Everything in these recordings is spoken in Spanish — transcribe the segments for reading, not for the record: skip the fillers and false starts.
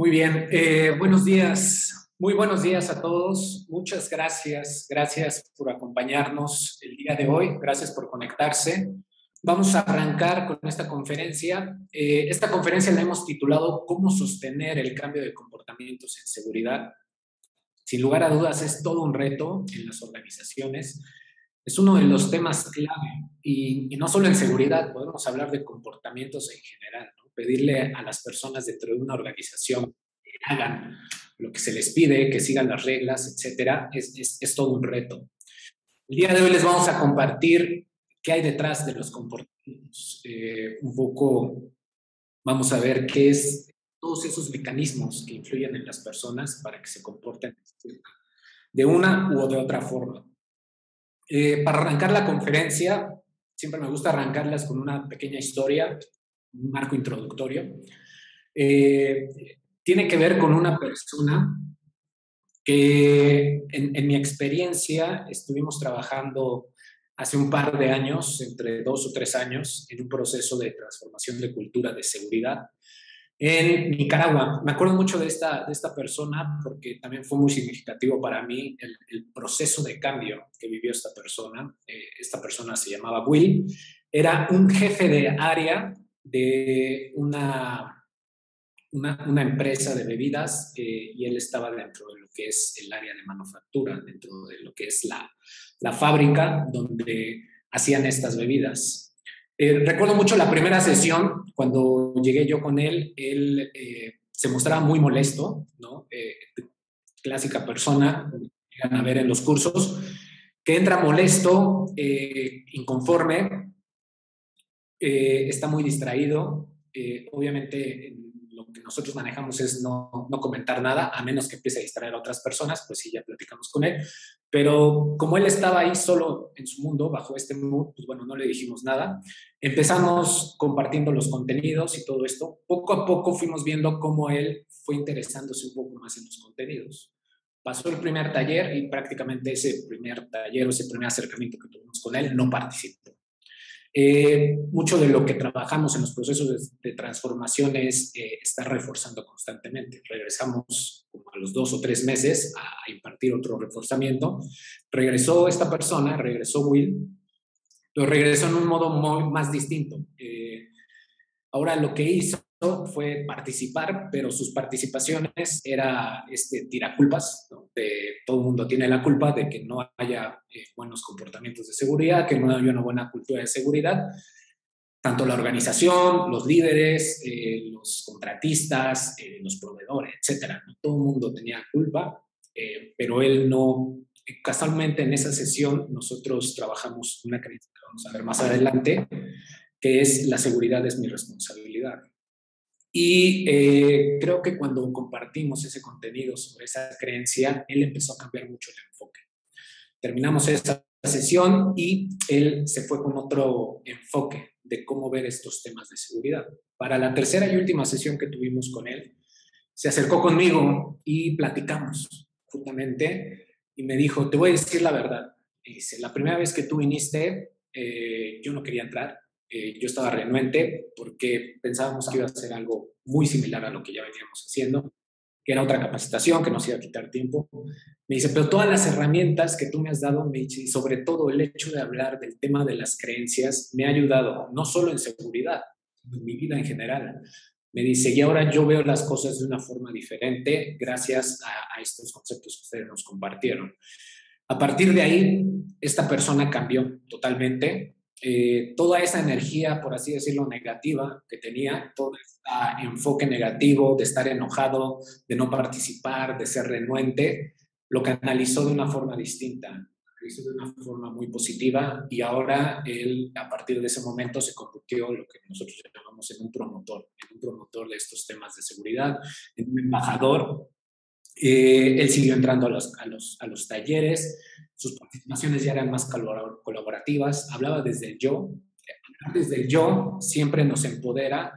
Muy bien, buenos días, muy buenos días a todos. Muchas gracias, gracias por acompañarnos el día de hoy, gracias por conectarse. Vamos a arrancar con esta conferencia. Esta conferencia la hemos titulado ¿Cómo sostener el cambio de comportamientos en seguridad? Sin lugar a dudas es todo un reto en las organizaciones. Es uno de los temas clave y no solo en seguridad, podemos hablar de comportamientos en general, ¿no? Pedirle a las personas dentro de una organización que hagan lo que se les pide, que sigan las reglas, etcétera, es todo un reto. El día de hoy les vamos a compartir qué hay detrás de los comportamientos. Un poco vamos a ver qué es todos esos mecanismos que influyen en las personas para que se comporten de una u de otra forma. Para arrancar la conferencia, siempre me gusta arrancarlas con una pequeña historia, un marco introductorio. Tiene que ver con una persona que en mi experiencia estuvimos trabajando hace un par de años, entre 2 o 3 años, en un proceso de transformación de cultura de seguridad en Nicaragua. Me acuerdo mucho de esta persona porque también fue muy significativo para mí el proceso de cambio que vivió esta persona. Esta persona se llamaba Will, era un jefe de área de una empresa de bebidas y él estaba dentro de lo que es el área de manufactura, dentro de lo que es la fábrica donde hacían estas bebidas. Recuerdo mucho la primera sesión, cuando llegué yo con él se mostraba muy molesto, ¿no? Clásica persona, que llegan a ver en los cursos, que entra molesto, inconforme, está muy distraído. Obviamente, lo que nosotros manejamos es no comentar nada, a menos que empiece a distraer a otras personas, pues sí, ya platicamos con él. Pero como él estaba ahí solo en su mundo, bajo este mood, pues bueno, no le dijimos nada. Empezamos compartiendo los contenidos y todo esto. Poco a poco fuimos viendo cómo él fue interesándose un poco más en los contenidos. Pasó el primer taller y prácticamente ese primer taller o ese primer acercamiento que tuvimos con él no participó. Mucho de lo que trabajamos en los procesos de transformación es estar reforzando constantemente. Regresamos como a los 2 o 3 meses a impartir otro reforzamiento. Regresó esta persona, regresó Will, pero regresó en un modo más distinto. Ahora lo que hizo fue participar, pero sus participaciones era tiraculpas, ¿no? Todo el mundo tiene la culpa de que no haya buenos comportamientos de seguridad, que no haya una buena cultura de seguridad. Tanto la organización, los líderes, los contratistas, los proveedores, etcétera, ¿no? Todo el mundo tenía culpa, pero él no. Casualmente en esa sesión nosotros trabajamos una creencia que vamos a ver más adelante, que es la seguridad es mi responsabilidad. Y creo que cuando compartimos ese contenido sobre esa creencia, él empezó a cambiar mucho el enfoque. Terminamos esa sesión y él se fue con otro enfoque de cómo ver estos temas de seguridad. Para la tercera y última sesión que tuvimos con él, se acercó conmigo y platicamos justamente y me dijo, te voy a decir la verdad. Dice, la primera vez que tú viniste, yo no quería entrar. Yo estaba renuente porque pensábamos que iba a ser algo muy similar a lo que ya veníamos haciendo, que era otra capacitación, que nos iba a quitar tiempo. Me dice, pero todas las herramientas que tú me has dado, me dice, y sobre todo el hecho de hablar del tema de las creencias, me ha ayudado, no solo en seguridad, sino en mi vida en general. Me dice, y ahora yo veo las cosas de una forma diferente gracias a estos conceptos que ustedes nos compartieron. A partir de ahí, esta persona cambió totalmente. Toda esa energía, por así decirlo, negativa que tenía, todo este enfoque negativo de estar enojado, de no participar, de ser renuente, lo canalizó de una forma distinta, lo hizo de una forma muy positiva y ahora él, a partir de ese momento, se convirtió en lo que nosotros llamamos en un promotor de estos temas de seguridad, en un embajador. Él siguió entrando a los talleres, sus participaciones ya eran más colaborativas, hablaba desde el yo. Desde el yo siempre nos empodera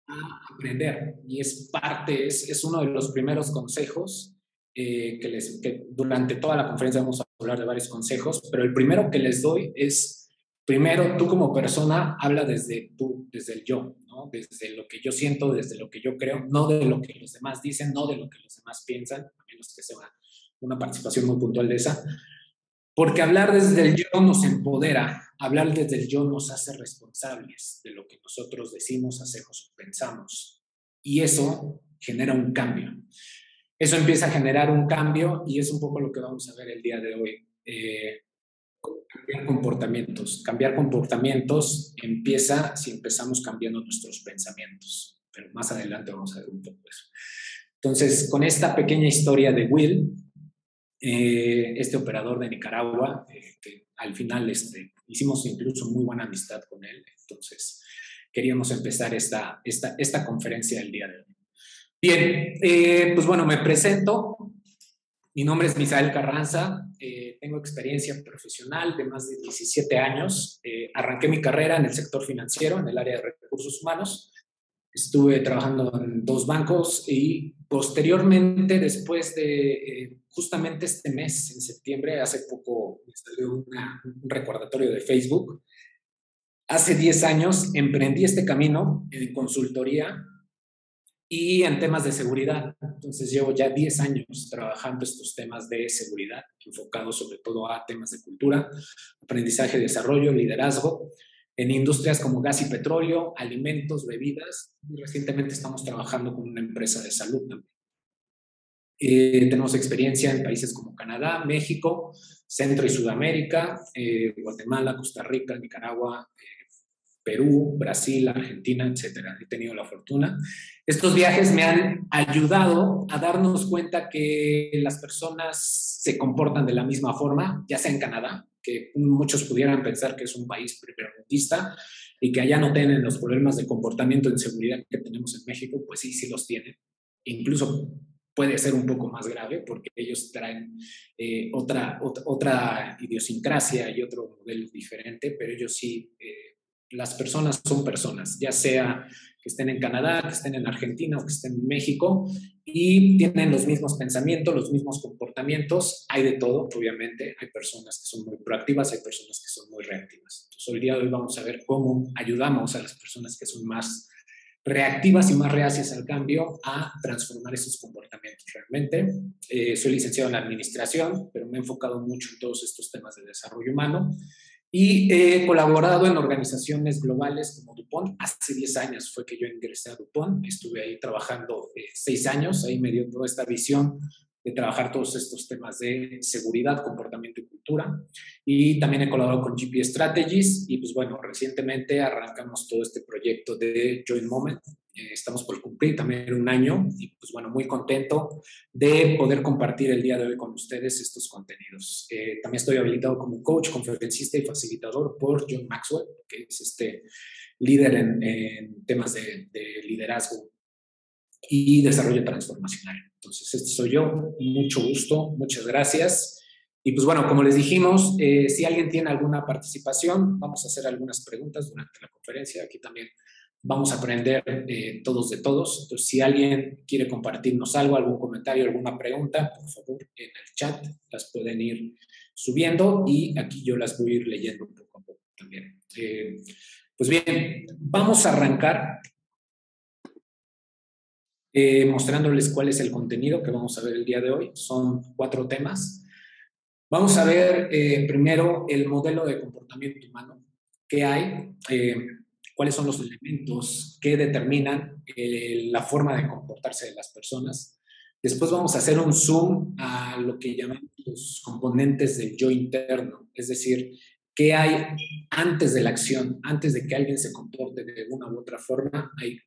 a aprender y es parte, es uno de los primeros consejos que durante toda la conferencia vamos a hablar de varios consejos, pero el primero que les doy es primero, tú como persona habla desde tú, desde el yo, ¿no? Desde lo que yo siento, desde lo que yo creo, no de lo que los demás dicen, no de lo que los demás piensan, a menos que sea una participación muy puntual de esa. Porque hablar desde el yo nos empodera, hablar desde el yo nos hace responsables de lo que nosotros decimos, hacemos o pensamos. Y eso genera un cambio. Eso empieza a generar un cambio y es un poco lo que vamos a ver el día de hoy. Cambiar comportamientos. Cambiar comportamientos empieza si empezamos cambiando nuestros pensamientos. Pero más adelante vamos a ver un poco eso. Entonces, con esta pequeña historia de Will, este operador de Nicaragua, que al final hicimos incluso muy buena amistad con él, entonces queríamos empezar esta conferencia del día de hoy. Bien, pues bueno, me presento. Mi nombre es Misael Carranza, tengo experiencia profesional de más de 17 años. Arranqué mi carrera en el sector financiero, en el área de recursos humanos. Estuve trabajando en 2 bancos y posteriormente, después de justamente este mes, en septiembre, hace poco me salió un recordatorio de Facebook. Hace 10 años emprendí este camino en consultoría y en temas de seguridad. Entonces llevo ya 10 años trabajando estos temas de seguridad, enfocados sobre todo a temas de cultura, aprendizaje, desarrollo, liderazgo, en industrias como gas y petróleo, alimentos, bebidas, y recientemente estamos trabajando con una empresa de salud también. Tenemos experiencia en países como Canadá, México, Centro y Sudamérica, Guatemala, Costa Rica, Nicaragua, Perú, Brasil, Argentina, etcétera. He tenido la fortuna. Estos viajes me han ayudado a darnos cuenta que las personas se comportan de la misma forma, ya sea en Canadá, que muchos pudieran pensar que es un país primermundista y que allá no tienen los problemas de comportamiento en seguridad que tenemos en México, pues sí, sí los tienen. Incluso puede ser un poco más grave porque ellos traen otra idiosincrasia y otro modelo diferente, pero ellos sí, las personas son personas, ya sea que estén en Canadá, que estén en Argentina o que estén en México, y tienen los mismos pensamientos, los mismos comportamientos. Hay de todo, obviamente. Hay personas que son muy proactivas, hay personas que son muy reactivas. Entonces, el día de hoy vamos a ver cómo ayudamos a las personas que son más reactivas y más reacias al cambio a transformar esos comportamientos realmente. Soy licenciado en administración, pero me he enfocado mucho en todos estos temas de desarrollo humano y he colaborado en organizaciones globales como DuPont. Hace 10 años fue que yo ingresé a DuPont, estuve ahí trabajando 6 años, ahí me dio toda esta visión de trabajar todos estos temas de seguridad, comportamiento y cultura. Y también he colaborado con GP Strategies y pues bueno, recientemente arrancamos todo este proyecto de Joint Moment. Estamos por cumplir también 1 año y pues bueno, muy contento de poder compartir el día de hoy con ustedes estos contenidos. También estoy habilitado como coach, conferencista y facilitador por John Maxwell, que es este líder en temas de liderazgo y desarrollo transformacional. Entonces, este soy yo, mucho gusto, muchas gracias. Y pues bueno, como les dijimos, si alguien tiene alguna participación, vamos a hacer algunas preguntas durante la conferencia. Aquí también vamos a aprender todos de todos. Entonces, si alguien quiere compartirnos algo, algún comentario, alguna pregunta, por favor, en el chat las pueden ir subiendo y aquí yo las voy a ir leyendo poco a poco también. Pues bien, vamos a arrancar mostrándoles cuál es el contenido que vamos a ver el día de hoy. Son 4 temas. Vamos a ver primero el modelo de comportamiento humano, qué hay, cuáles son los elementos que determinan la forma de comportarse de las personas. Después vamos a hacer un zoom a lo que llamamos los componentes del yo interno, es decir, qué hay antes de la acción, antes de que alguien se comporte de una u otra forma. Hay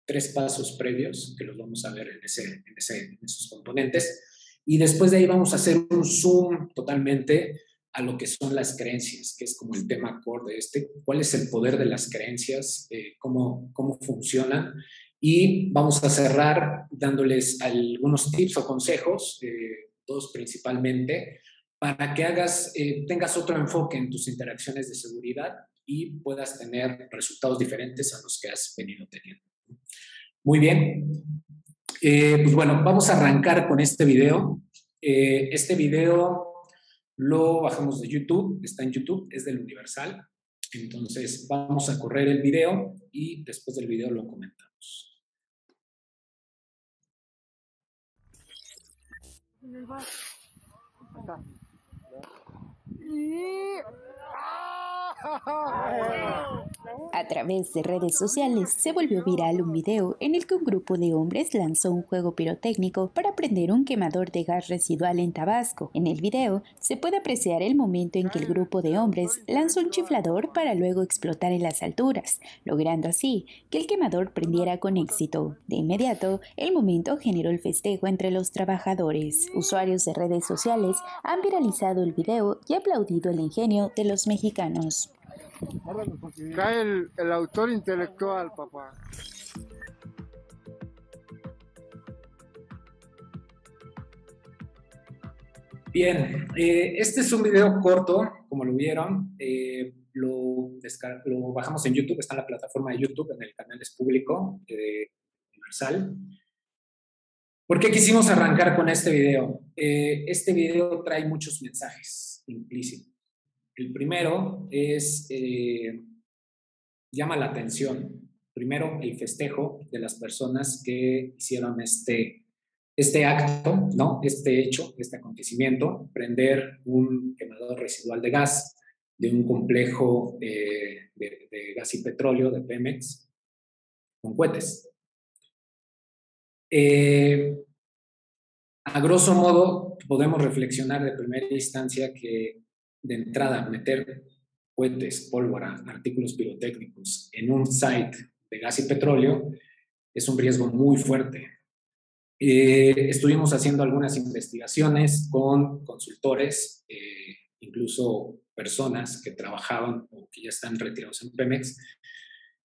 3 pasos previos que los vamos a ver en esos componentes. Y después de ahí vamos a hacer un zoom totalmente a lo que son las creencias, que es como el tema core de cuál es el poder de las creencias, cómo funcionan. Y vamos a cerrar dándoles algunos tips o consejos, 2 principalmente, para que tengas otro enfoque en tus interacciones de seguridad y puedas tener resultados diferentes a los que has venido teniendo. Muy bien. Pues bueno, vamos a arrancar con este video. Este video lo bajamos de YouTube, está en YouTube, es del Universal. Entonces, vamos a correr el video y después del video lo comentamos. A través de redes sociales se volvió viral un video en el que un grupo de hombres lanzó un juego pirotécnico para prender un quemador de gas residual en Tabasco. En el video se puede apreciar el momento en que el grupo de hombres lanzó un chiflador para luego explotar en las alturas, logrando así que el quemador prendiera con éxito. De inmediato, el momento generó el festejo entre los trabajadores. Usuarios de redes sociales han viralizado el video y aplaudido el ingenio de los mexicanos. Cae el autor intelectual, papá. Bien, este es un video corto, como lo vieron. Lo bajamos en YouTube, está en la plataforma de YouTube, en el canal es público, universal. ¿Por qué quisimos arrancar con este video? Este video trae muchos mensajes implícitos. El primero es, llama la atención. Primero, el festejo de las personas que hicieron este acto, ¿no? Este hecho, este acontecimiento, prender un quemador residual de gas de un complejo de gas y petróleo de Pemex con cohetes. A grosso modo, podemos reflexionar de primera instancia que de entrada meter cohetes, pólvora, artículos pirotécnicos en un site de gas y petróleo es un riesgo muy fuerte. Estuvimos haciendo algunas investigaciones con consultores, incluso personas que trabajaban o que ya están retirados en Pemex,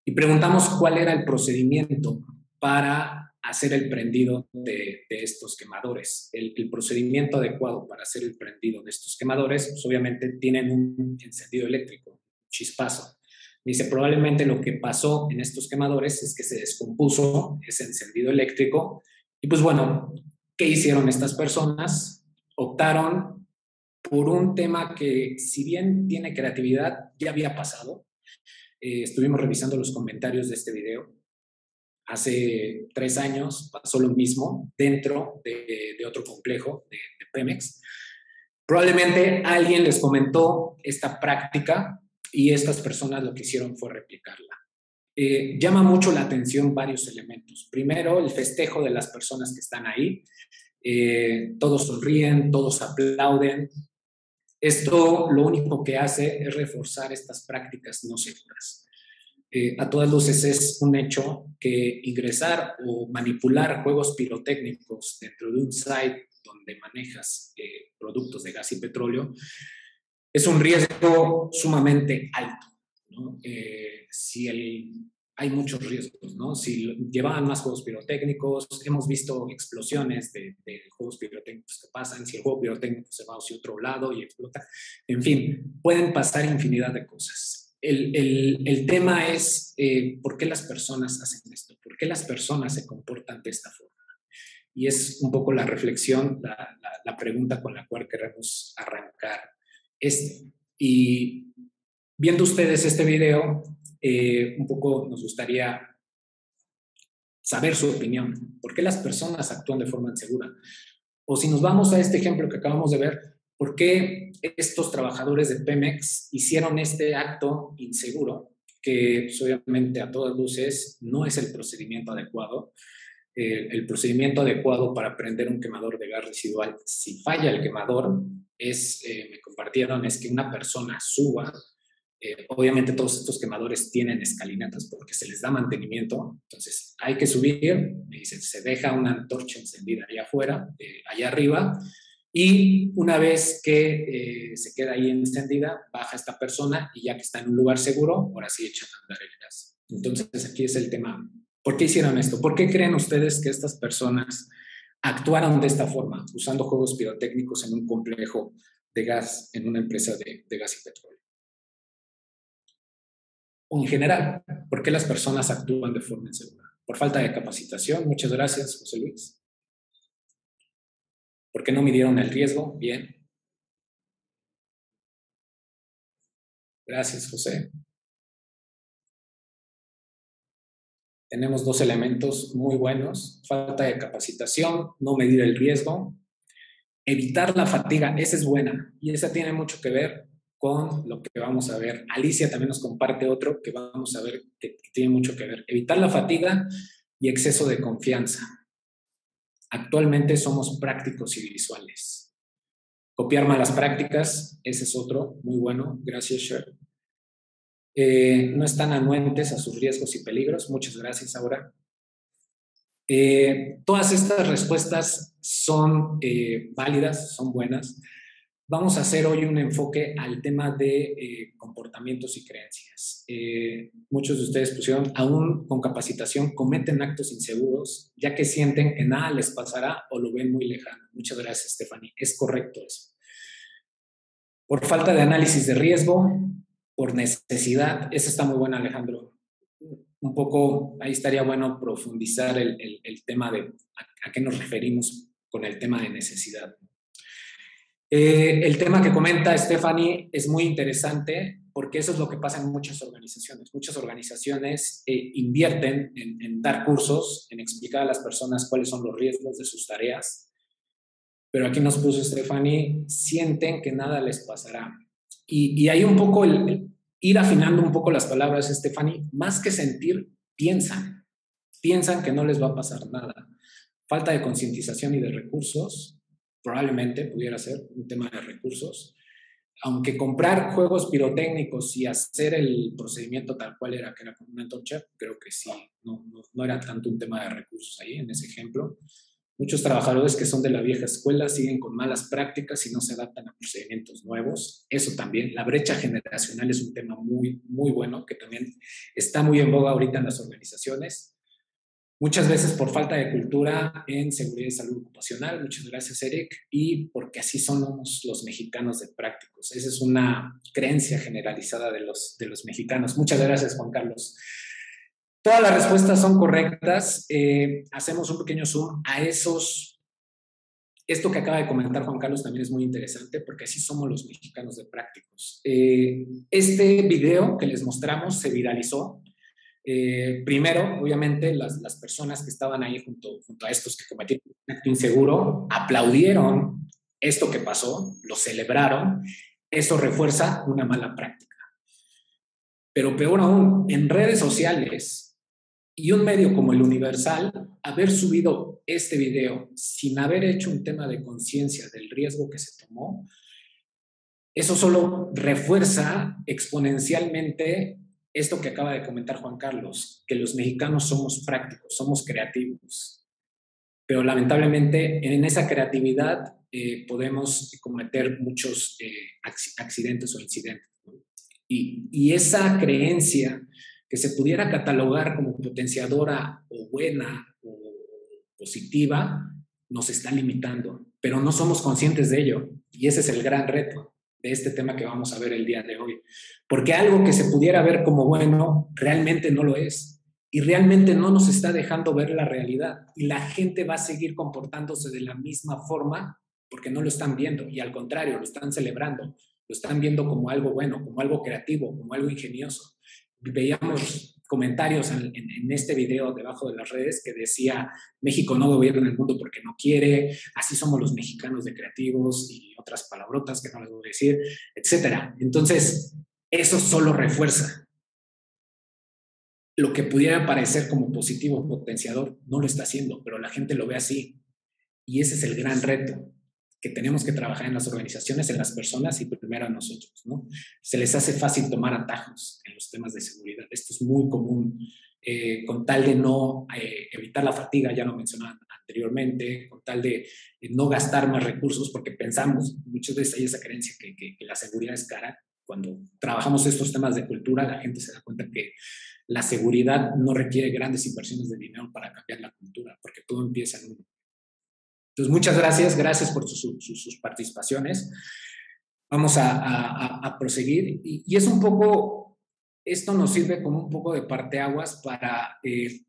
y preguntamos cuál era el procedimiento para hacer el prendido de estos quemadores. El procedimiento adecuado para hacer el prendido de estos quemadores, pues obviamente tienen un encendido eléctrico, un chispazo. Dice, probablemente lo que pasó en estos quemadores es que se descompuso ese encendido eléctrico. Y pues bueno, ¿qué hicieron estas personas? Optaron por un tema que, si bien tiene creatividad, ya había pasado. Estuvimos revisando los comentarios de este video. Hace 3 años pasó lo mismo dentro de otro complejo de Pemex. Probablemente alguien les comentó esta práctica y estas personas lo que hicieron fue replicarla. Llama mucho la atención varios elementos. Primero, el festejo de las personas que están ahí. Todos sonríen, todos aplauden. Esto lo único que hace es reforzar estas prácticas no seguras. A todas luces es un hecho que ingresar o manipular juegos pirotécnicos dentro de un site donde manejas productos de gas y petróleo es un riesgo sumamente alto, ¿no? Hay muchos riesgos, ¿no? Si llevaban más juegos pirotécnicos, hemos visto explosiones de juegos pirotécnicos que pasan, si el juego pirotécnico se va hacia otro lado y explota, en fin, pueden pasar infinidad de cosas. El tema es ¿por qué las personas hacen esto? ¿Por qué las personas se comportan de esta forma? Y es un poco la reflexión, la pregunta con la cual queremos arrancar Y viendo ustedes este video, un poco nos gustaría saber su opinión. ¿Por qué las personas actúan de forma insegura? O si nos vamos a este ejemplo que acabamos de ver, ¿por qué estos trabajadores de Pemex hicieron este acto inseguro? Que pues, obviamente a todas luces no es el procedimiento adecuado. El procedimiento adecuado para prender un quemador de gas residual, si falla el quemador, me compartieron, es que una persona suba. Obviamente todos estos quemadores tienen escalinatas porque se les da mantenimiento, entonces hay que subir, se deja una antorcha encendida allá afuera, allá arriba, y una vez que se queda ahí encendida, baja esta persona y ya que está en un lugar seguro, ahora sí echan a andar el gas. Entonces aquí es el tema. ¿Por qué hicieron esto? ¿Por qué creen ustedes que estas personas actuaron de esta forma, usando juegos pirotécnicos en un complejo de gas, en una empresa de gas y petróleo? O en general, ¿por qué las personas actúan de forma insegura? Por falta de capacitación. Muchas gracias, José Luis. ¿Por qué no midieron el riesgo? Bien. Gracias, José. tenemos dos elementos muy buenos: falta de capacitación, no medir el riesgo, evitar la fatiga. Esa es buena y esa tiene mucho que ver con lo que vamos a ver. Alicia también nos comparte otro que vamos a ver que tiene mucho que ver: evitar la fatiga y exceso de confianza. Actualmente somos prácticos y visuales. Copiar malas prácticas, ese es otro muy bueno. Gracias, Sher. No están anuentes a sus riesgos y peligros. Muchas gracias, Aura. Todas estas respuestas son válidas, son buenas. Vamos a hacer hoy un enfoque al tema de comportamientos y creencias. Muchos de ustedes pusieron, aún con capacitación, cometen actos inseguros, ya que sienten que nada les pasará o lo ven muy lejano. Muchas gracias, Stephanie. Es correcto eso. Por falta de análisis de riesgo, por necesidad. Esa está muy buena, Alejandro. Un poco, ahí estaría bueno profundizar el tema de a qué nos referimos con el tema de necesidad. El tema que comenta Stephanie es muy interesante porque eso es lo que pasa en muchas organizaciones. Muchas organizaciones invierten en dar cursos, en explicar a las personas cuáles son los riesgos de sus tareas, pero aquí nos puso Stephanie, sienten que nada les pasará. Y hay un poco ir afinando un poco las palabras, Stephanie, más que sentir, piensan que no les va a pasar nada. Falta de concientización y de recursos, probablemente pudiera ser un tema de recursos, aunque comprar juegos pirotécnicos y hacer el procedimiento tal cual era, que era con una antorcha, creo que sí, no era tanto un tema de recursos ahí, en ese ejemplo. Muchos trabajadores que son de la vieja escuela siguen con malas prácticas y no se adaptan a procedimientos nuevos. Eso también, la brecha generacional es un tema muy, muy bueno que también está muy en boga ahorita en las organizaciones. Muchas veces por falta de cultura en seguridad y salud ocupacional. Muchas gracias, Eric. Y porque así somos los mexicanos de prácticos. Esa es una creencia generalizada de los mexicanos. Muchas gracias, Juan Carlos. Todas las respuestas son correctas. Hacemos un pequeño zoom a esos. Esto que acaba de comentar Juan Carlos también es muy interesante porque así somos los mexicanos de prácticos. Este video que les mostramos se viralizó. Primero, obviamente, las personas que estaban ahí junto a estos que cometieron un acto inseguro aplaudieron esto que pasó, lo celebraron. Eso refuerza una mala práctica. Pero peor aún, en redes sociales y un medio como el Universal, haber subido este video sin haber hecho un tema de conciencia del riesgo que se tomó, eso solo refuerza exponencialmente esto que acaba de comentar Juan Carlos, que los mexicanos somos prácticos, somos creativos, pero lamentablemente en esa creatividad podemos cometer muchos accidentes o incidentes, ¿no? Y esa creencia que se pudiera catalogar como potenciadora o buena o positiva, nos está limitando, pero no somos conscientes de ello. Y ese es el gran reto de este tema que vamos a ver el día de hoy. Porque algo que se pudiera ver como bueno, realmente no lo es. Y realmente no nos está dejando ver la realidad. Y la gente va a seguir comportándose de la misma forma porque no lo están viendo. Y al contrario, lo están celebrando. Lo están viendo como algo bueno, como algo creativo, como algo ingenioso. Veíamos comentarios en este video debajo de las redes que decía: México no gobierna el mundo porque no quiere, así somos los mexicanos de creativos, y otras palabrotas que no les voy a decir, etcétera. Entonces, eso solo refuerza lo que pudiera parecer como positivo, potenciador. No lo está haciendo, pero la gente lo ve así. Y ese es el gran reto que tenemos que trabajar en las organizaciones, en las personas y primero a nosotros, ¿no? Se les hace fácil tomar atajos en los temas de seguridad. Esto es muy común, con tal de no evitar la fatiga, ya lo mencionaba anteriormente, con tal de no gastar más recursos, porque pensamos, muchas veces hay esa creencia que la seguridad es cara. Cuando trabajamos estos temas de cultura, la gente se da cuenta que la seguridad no requiere grandes inversiones de dinero para cambiar la cultura, porque todo empieza en uno. Entonces, muchas gracias por sus participaciones. Vamos a proseguir y es un poco esto nos sirve como un poco de parteaguas para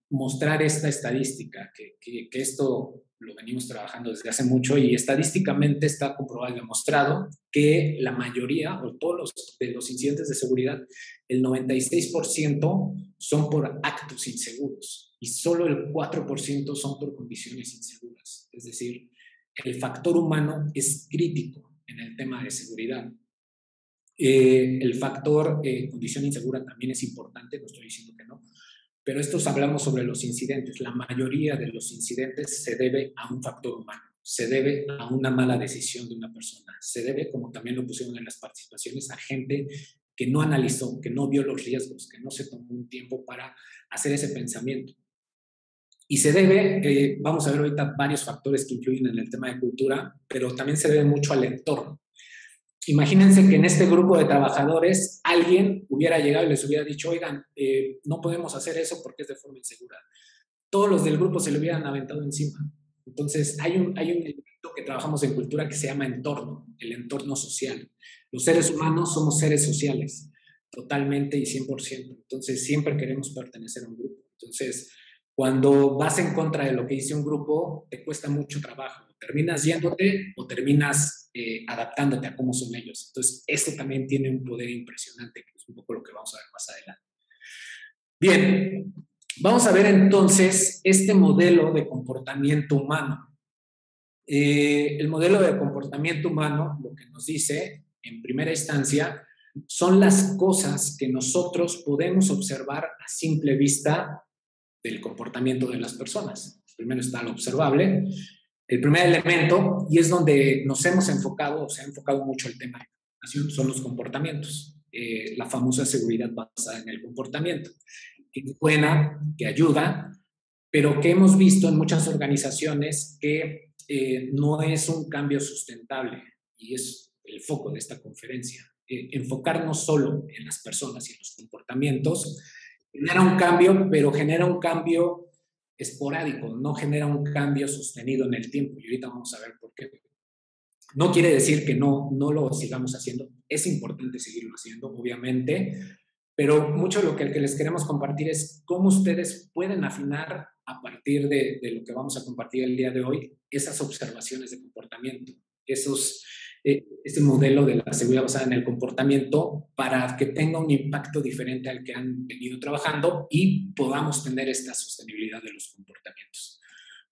mostrar esta estadística, que esto lo venimos trabajando desde hace mucho y estadísticamente está comprobado y demostrado que la mayoría o todos de los incidentes de seguridad, el 96% son por actos inseguros y solo el 4% son por condiciones inseguras. Es decir, el factor humano es crítico en el tema de seguridad. El factor condición insegura también es importante, no estoy diciendo que no, pero estos hablamos sobre los incidentes. La mayoría de los incidentes se debe a un factor humano, se debe a una mala decisión de una persona, se debe, como también lo pusieron en las participaciones, a gente que no analizó, que no vio los riesgos, que no se tomó un tiempo para hacer ese pensamiento. Y se debe, vamos a ver ahorita varios factores que influyen en el tema de cultura, pero también se debe mucho al entorno. Imagínense que en este grupo de trabajadores alguien hubiera llegado y les hubiera dicho, oigan, no podemos hacer eso porque es de forma insegura. Todos los del grupo se le hubieran aventado encima. Entonces, hay un elemento que trabajamos en cultura que se llama entorno, el entorno social. Los seres humanos somos seres sociales, totalmente y 100%. Entonces, siempre queremos pertenecer a un grupo. Entonces, cuando vas en contra de lo que dice un grupo, te cuesta mucho trabajo. Terminas yéndote o terminas adaptándote a cómo son ellos. Entonces, esto también tiene un poder impresionante, que es un poco lo que vamos a ver más adelante. Bien, vamos a ver entonces este modelo de comportamiento humano. El modelo de comportamiento humano, lo que nos dice, en primera instancia, son las cosas que nosotros podemos observar a simple vista del comportamiento de las personas. Primero está lo observable, el primer elemento, y es donde nos hemos enfocado, o se ha enfocado mucho el tema de comunicación, son los comportamientos. La famosa seguridad basada en el comportamiento, que es buena, que ayuda, pero que hemos visto en muchas organizaciones que no es un cambio sustentable, y es el foco de esta conferencia. Enfocarnos solo en las personas y en los comportamientos genera un cambio, pero genera un cambio esporádico, no genera un cambio sostenido en el tiempo. Y ahorita vamos a ver por qué. No quiere decir que no lo sigamos haciendo. Es importante seguirlo haciendo, obviamente, pero mucho de lo que les queremos compartir es cómo ustedes pueden afinar a partir de lo que vamos a compartir el día de hoy, esas observaciones de comportamiento, este modelo de la seguridad basada en el comportamiento para que tenga un impacto diferente al que han venido trabajando y podamos tener esta sostenibilidad de los comportamientos.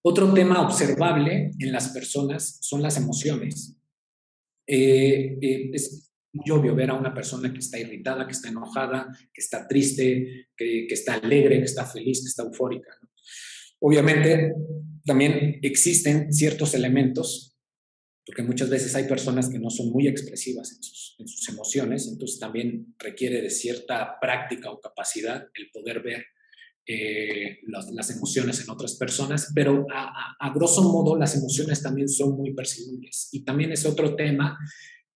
Otro tema observable en las personas son las emociones. Es muy obvio ver a una persona que está irritada, que está enojada, que está triste, que está alegre, que está feliz, que está eufórica, ¿no? Obviamente, también existen ciertos elementos, porque muchas veces hay personas que no son muy expresivas en sus emociones, entonces también requiere de cierta práctica o capacidad el poder ver las emociones en otras personas, pero a grosso modo las emociones también son muy percibibles. Y también es otro tema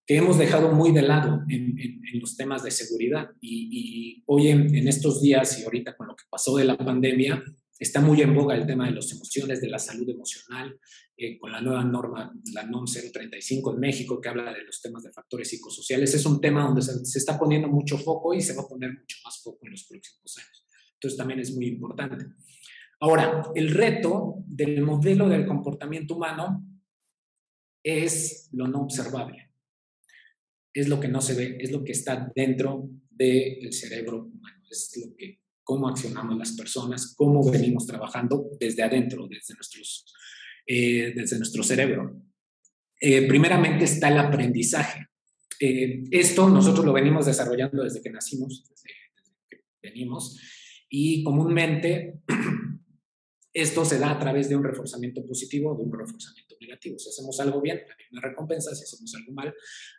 que hemos dejado muy de lado en los temas de seguridad. Y hoy en estos días y ahorita con lo que pasó de la pandemia, está muy en boga el tema de las emociones, de la salud emocional, con la nueva norma, la NOM 035 en México, que habla de los temas de factores psicosociales. Es un tema donde se está poniendo mucho foco y se va a poner mucho más foco en los próximos años. Entonces también es muy importante. Ahora, el reto del modelo del comportamiento humano es lo no observable. Es lo que no se ve, es lo que está dentro del cerebro humano. Es cómo accionamos las personas, cómo venimos trabajando desde adentro, desde nuestro cerebro. Primeramente está el aprendizaje. Esto nosotros lo venimos desarrollando desde que nacimos, desde que venimos, y comúnmente esto se da a través de un reforzamiento positivo o de un reforzamiento negativo. Si hacemos algo bien, hay una recompensa; si hacemos algo mal,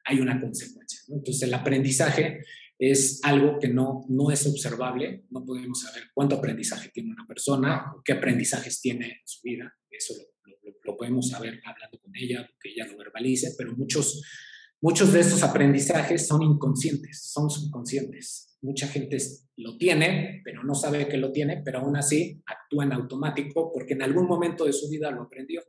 hay una consecuencia, ¿no? Entonces, el aprendizaje es algo que no es observable. No podemos saber cuánto aprendizaje tiene una persona o qué aprendizajes tiene en su vida. Eso lo podemos saber hablando con ella, que ella lo verbalice, pero muchos de estos aprendizajes son inconscientes, son subconscientes. Mucha gente lo tiene, pero no sabe que lo tiene, pero aún así actúa en automático porque en algún momento de su vida lo aprendió.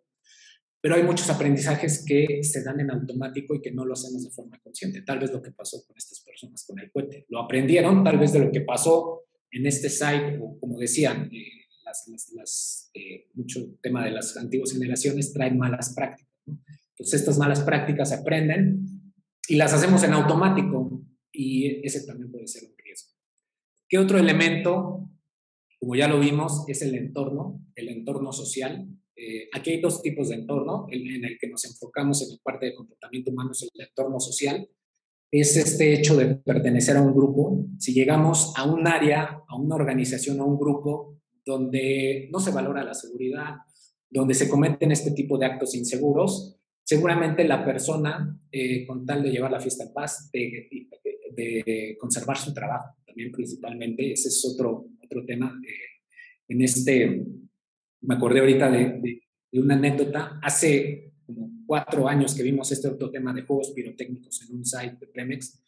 pero hay muchos aprendizajes que se dan en automático y que no lo hacemos de forma consciente. Tal vez lo que pasó con estas personas con el cohete. Lo aprendieron tal vez de lo que pasó en este site, o como decían, mucho tema de las antiguas generaciones traen malas prácticas, ¿no? Entonces estas malas prácticas se aprenden y las hacemos en automático, y ese también puede ser un riesgo. ¿Qué otro elemento? Como ya lo vimos, es el entorno social. Aquí hay dos tipos de entorno, en el que nos enfocamos en la parte de comportamiento humano, es el entorno social. Es este hecho de pertenecer a un grupo. Si llegamos a un área, a una organización, a un grupo donde no se valora la seguridad, donde se cometen este tipo de actos inseguros, seguramente la persona, con tal de llevar la fiesta en paz, de conservar su trabajo, también principalmente, ese es otro tema. Me acordé ahorita de una anécdota. Hace como 4 años que vimos este otro tema de juegos pirotécnicos en un site de Pemex.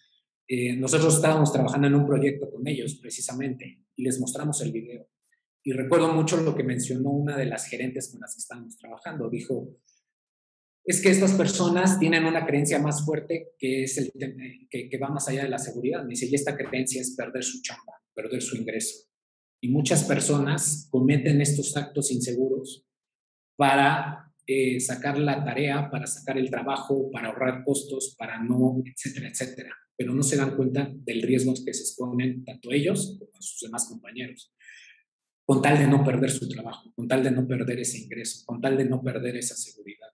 Nosotros estábamos trabajando en un proyecto con ellos precisamente y les mostramos el video. Y recuerdo mucho lo que mencionó una de las gerentes con las que estábamos trabajando. Dijo, es que estas personas tienen una creencia más fuerte que va más allá de la seguridad. Me dice, y esta creencia es perder su chamba, perder su ingreso. Y muchas personas cometen estos actos inseguros para sacar la tarea, para sacar el trabajo, para ahorrar costos, para no, etcétera, etcétera. Pero no se dan cuenta del riesgo que se exponen tanto ellos como sus demás compañeros, con tal de no perder su trabajo, con tal de no perder ese ingreso, con tal de no perder esa seguridad.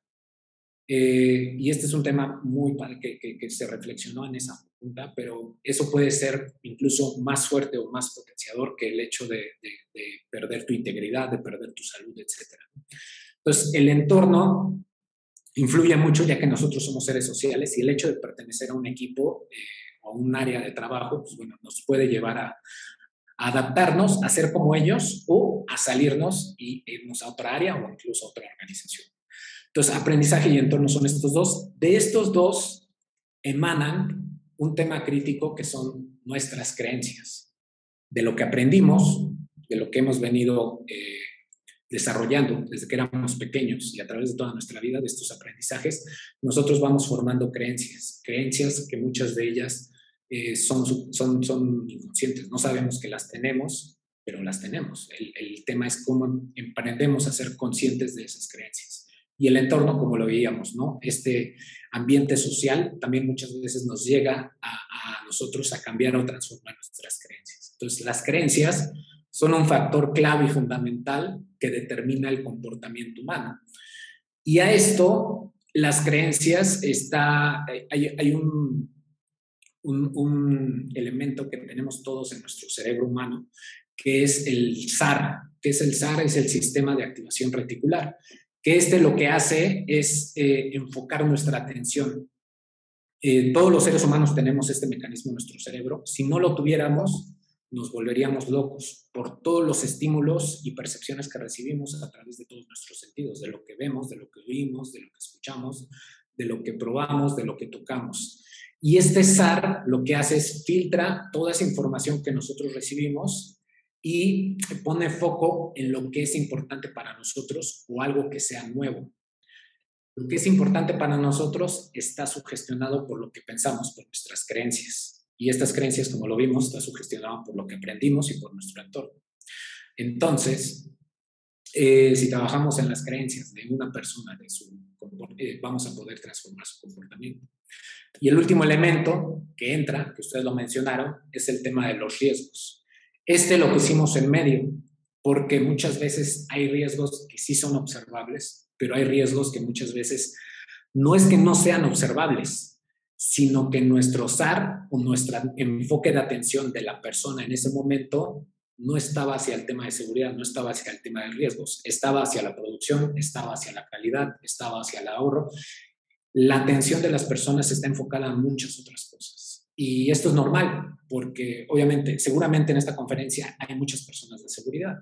Y este es un tema muy que se reflexionó en esa junta, pero eso puede ser incluso más fuerte o más potenciador que el hecho de perder tu integridad, de perder tu salud, etc. Entonces, el entorno influye mucho, ya que nosotros somos seres sociales, y el hecho de pertenecer a un equipo o a un área de trabajo, pues bueno, nos puede llevar a adaptarnos, a ser como ellos, o a salirnos y irnos a otra área o incluso a otra organización. Entonces, aprendizaje y entorno son estos dos. De estos dos emanan un tema crítico que son nuestras creencias. De lo que aprendimos, de lo que hemos venido desarrollando desde que éramos pequeños y a través de toda nuestra vida, de estos aprendizajes, nosotros vamos formando creencias que muchas de ellas son inconscientes. No sabemos que las tenemos, pero las tenemos. El tema es cómo aprendemos a ser conscientes de esas creencias. Y el entorno, como lo veíamos, ¿no? Este ambiente social también muchas veces nos llega a nosotros a cambiar o transformar nuestras creencias. Entonces, las creencias son un factor clave y fundamental que determina el comportamiento humano. Y a esto, las creencias, hay un elemento que tenemos todos en nuestro cerebro humano, que es el SAR. ¿Qué es el SAR? Es el sistema de activación reticular, que lo que hace es enfocar nuestra atención. Todos los seres humanos tenemos este mecanismo en nuestro cerebro. Si no lo tuviéramos, nos volveríamos locos por todos los estímulos y percepciones que recibimos a través de todos nuestros sentidos, de lo que vemos, de lo que oímos, de lo que escuchamos, de lo que probamos, de lo que tocamos. Y este SAR lo que hace es filtra toda esa información que nosotros recibimos y pone foco en lo que es importante para nosotros o algo que sea nuevo. Lo que es importante para nosotros está sugestionado por lo que pensamos, por nuestras creencias. Y estas creencias, como lo vimos, está sugestionado por lo que aprendimos y por nuestro entorno. Entonces, si trabajamos en las creencias de una persona, vamos a poder transformar su comportamiento. Y el último elemento que entra, que ustedes lo mencionaron, es el tema de los riesgos. Lo pusimos en medio, porque muchas veces hay riesgos que sí son observables, pero hay riesgos que muchas veces no es que no sean observables, sino que nuestro SAR o nuestro enfoque de atención de la persona en ese momento no estaba hacia el tema de seguridad, no estaba hacia el tema de riesgos, estaba hacia la producción, estaba hacia la calidad, estaba hacia el ahorro. La atención de las personas está enfocada en muchas otras cosas. Y esto es normal, porque obviamente, seguramente en esta conferencia hay muchas personas de seguridad.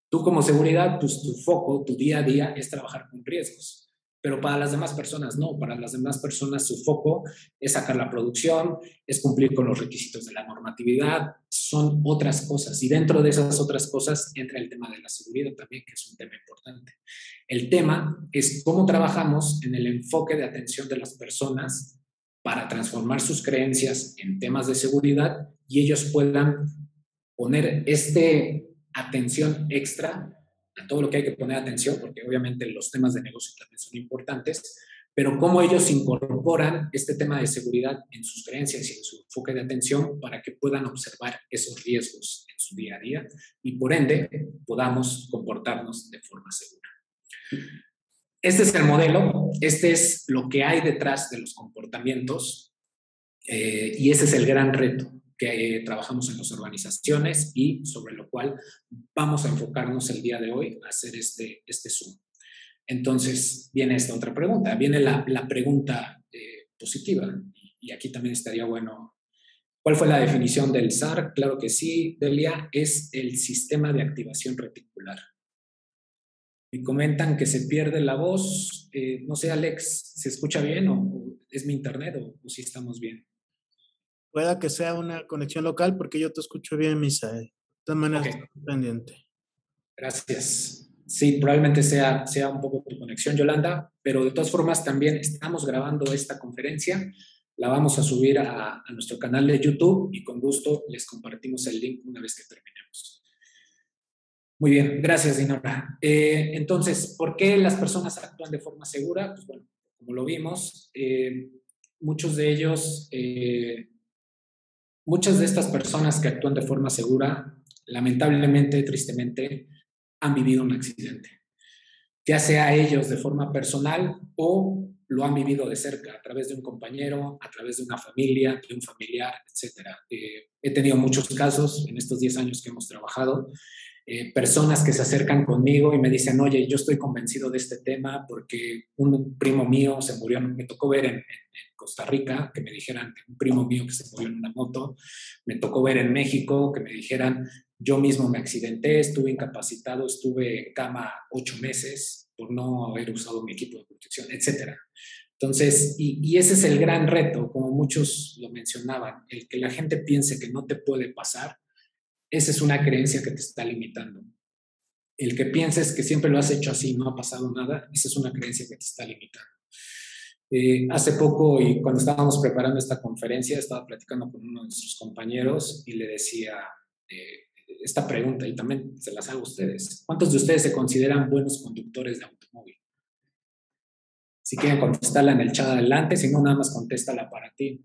Tú como seguridad, pues tu foco, tu día a día es trabajar con riesgos. Pero para las demás personas no, para las demás personas su foco es sacar la producción, es cumplir con los requisitos de la normatividad, son otras cosas. Y dentro de esas otras cosas entra el tema de la seguridad también, que es un tema importante. El tema es cómo trabajamos en el enfoque de atención de las personas para transformar sus creencias en temas de seguridad y ellos puedan poner atención extra a todo lo que hay que poner atención, porque obviamente los temas de negocio también son importantes, pero cómo ellos incorporan este tema de seguridad en sus creencias y en su enfoque de atención para que puedan observar esos riesgos en su día a día y por ende podamos comportarnos de forma segura. Este es el modelo, este es lo que hay detrás de los comportamientos y ese es el gran reto que trabajamos en las organizaciones y sobre lo cual vamos a enfocarnos el día de hoy a hacer este Zoom. Entonces viene esta otra pregunta, viene la pregunta positiva y aquí también estaría bueno. ¿Cuál fue la definición del SAR? Claro que sí, Delia, es el sistema de activación reticular. Y comentan que se pierde la voz. No sé, Alex, ¿se escucha bien o es mi internet o si estamos bien? Pueda que sea una conexión local porque yo te escucho bien, Misael. De todas maneras, Okay. pendiente. Gracias. Sí, probablemente sea un poco tu conexión, Yolanda, pero de todas formas también estamos grabando esta conferencia. La vamos a subir a nuestro canal de YouTube y con gusto les compartimos el link una vez que terminemos. Muy bien, gracias, Dinora. Entonces, ¿por qué las personas actúan de forma segura? Pues bueno, como lo vimos, muchos de ellos, muchas de estas personas que actúan de forma segura, lamentablemente, tristemente, han vivido un accidente, ya sea ellos de forma personal o lo han vivido de cerca, a través de un compañero, a través de una familia, de un familiar, etc. He tenido muchos casos en estos 10 años que hemos trabajado, personas que se acercan conmigo y me dicen, oye, yo estoy convencido de este tema porque un primo mío se murió, me tocó ver en Costa Rica que me dijeran un primo mío que se murió en una moto, me tocó ver en México que me dijeran, yo mismo me accidenté, estuve incapacitado, estuve en cama 8 meses por no haber usado mi equipo de protección, etc. Entonces, y ese es el gran reto, como muchos lo mencionaban, el que la gente piense que no te puede pasar. Esa es una creencia que te está limitando. El que pienses que siempre lo has hecho así y no ha pasado nada, esa es una creencia que te está limitando. Hace poco, y cuando estábamos preparando esta conferencia, estaba platicando con uno de nuestros compañeros y le decía esta pregunta, y también se las hago a ustedes. ¿Cuántos de ustedes se consideran buenos conductores de automóvil? Si quieren contestarla en el chat adelante, si no, nada más contéstala para ti.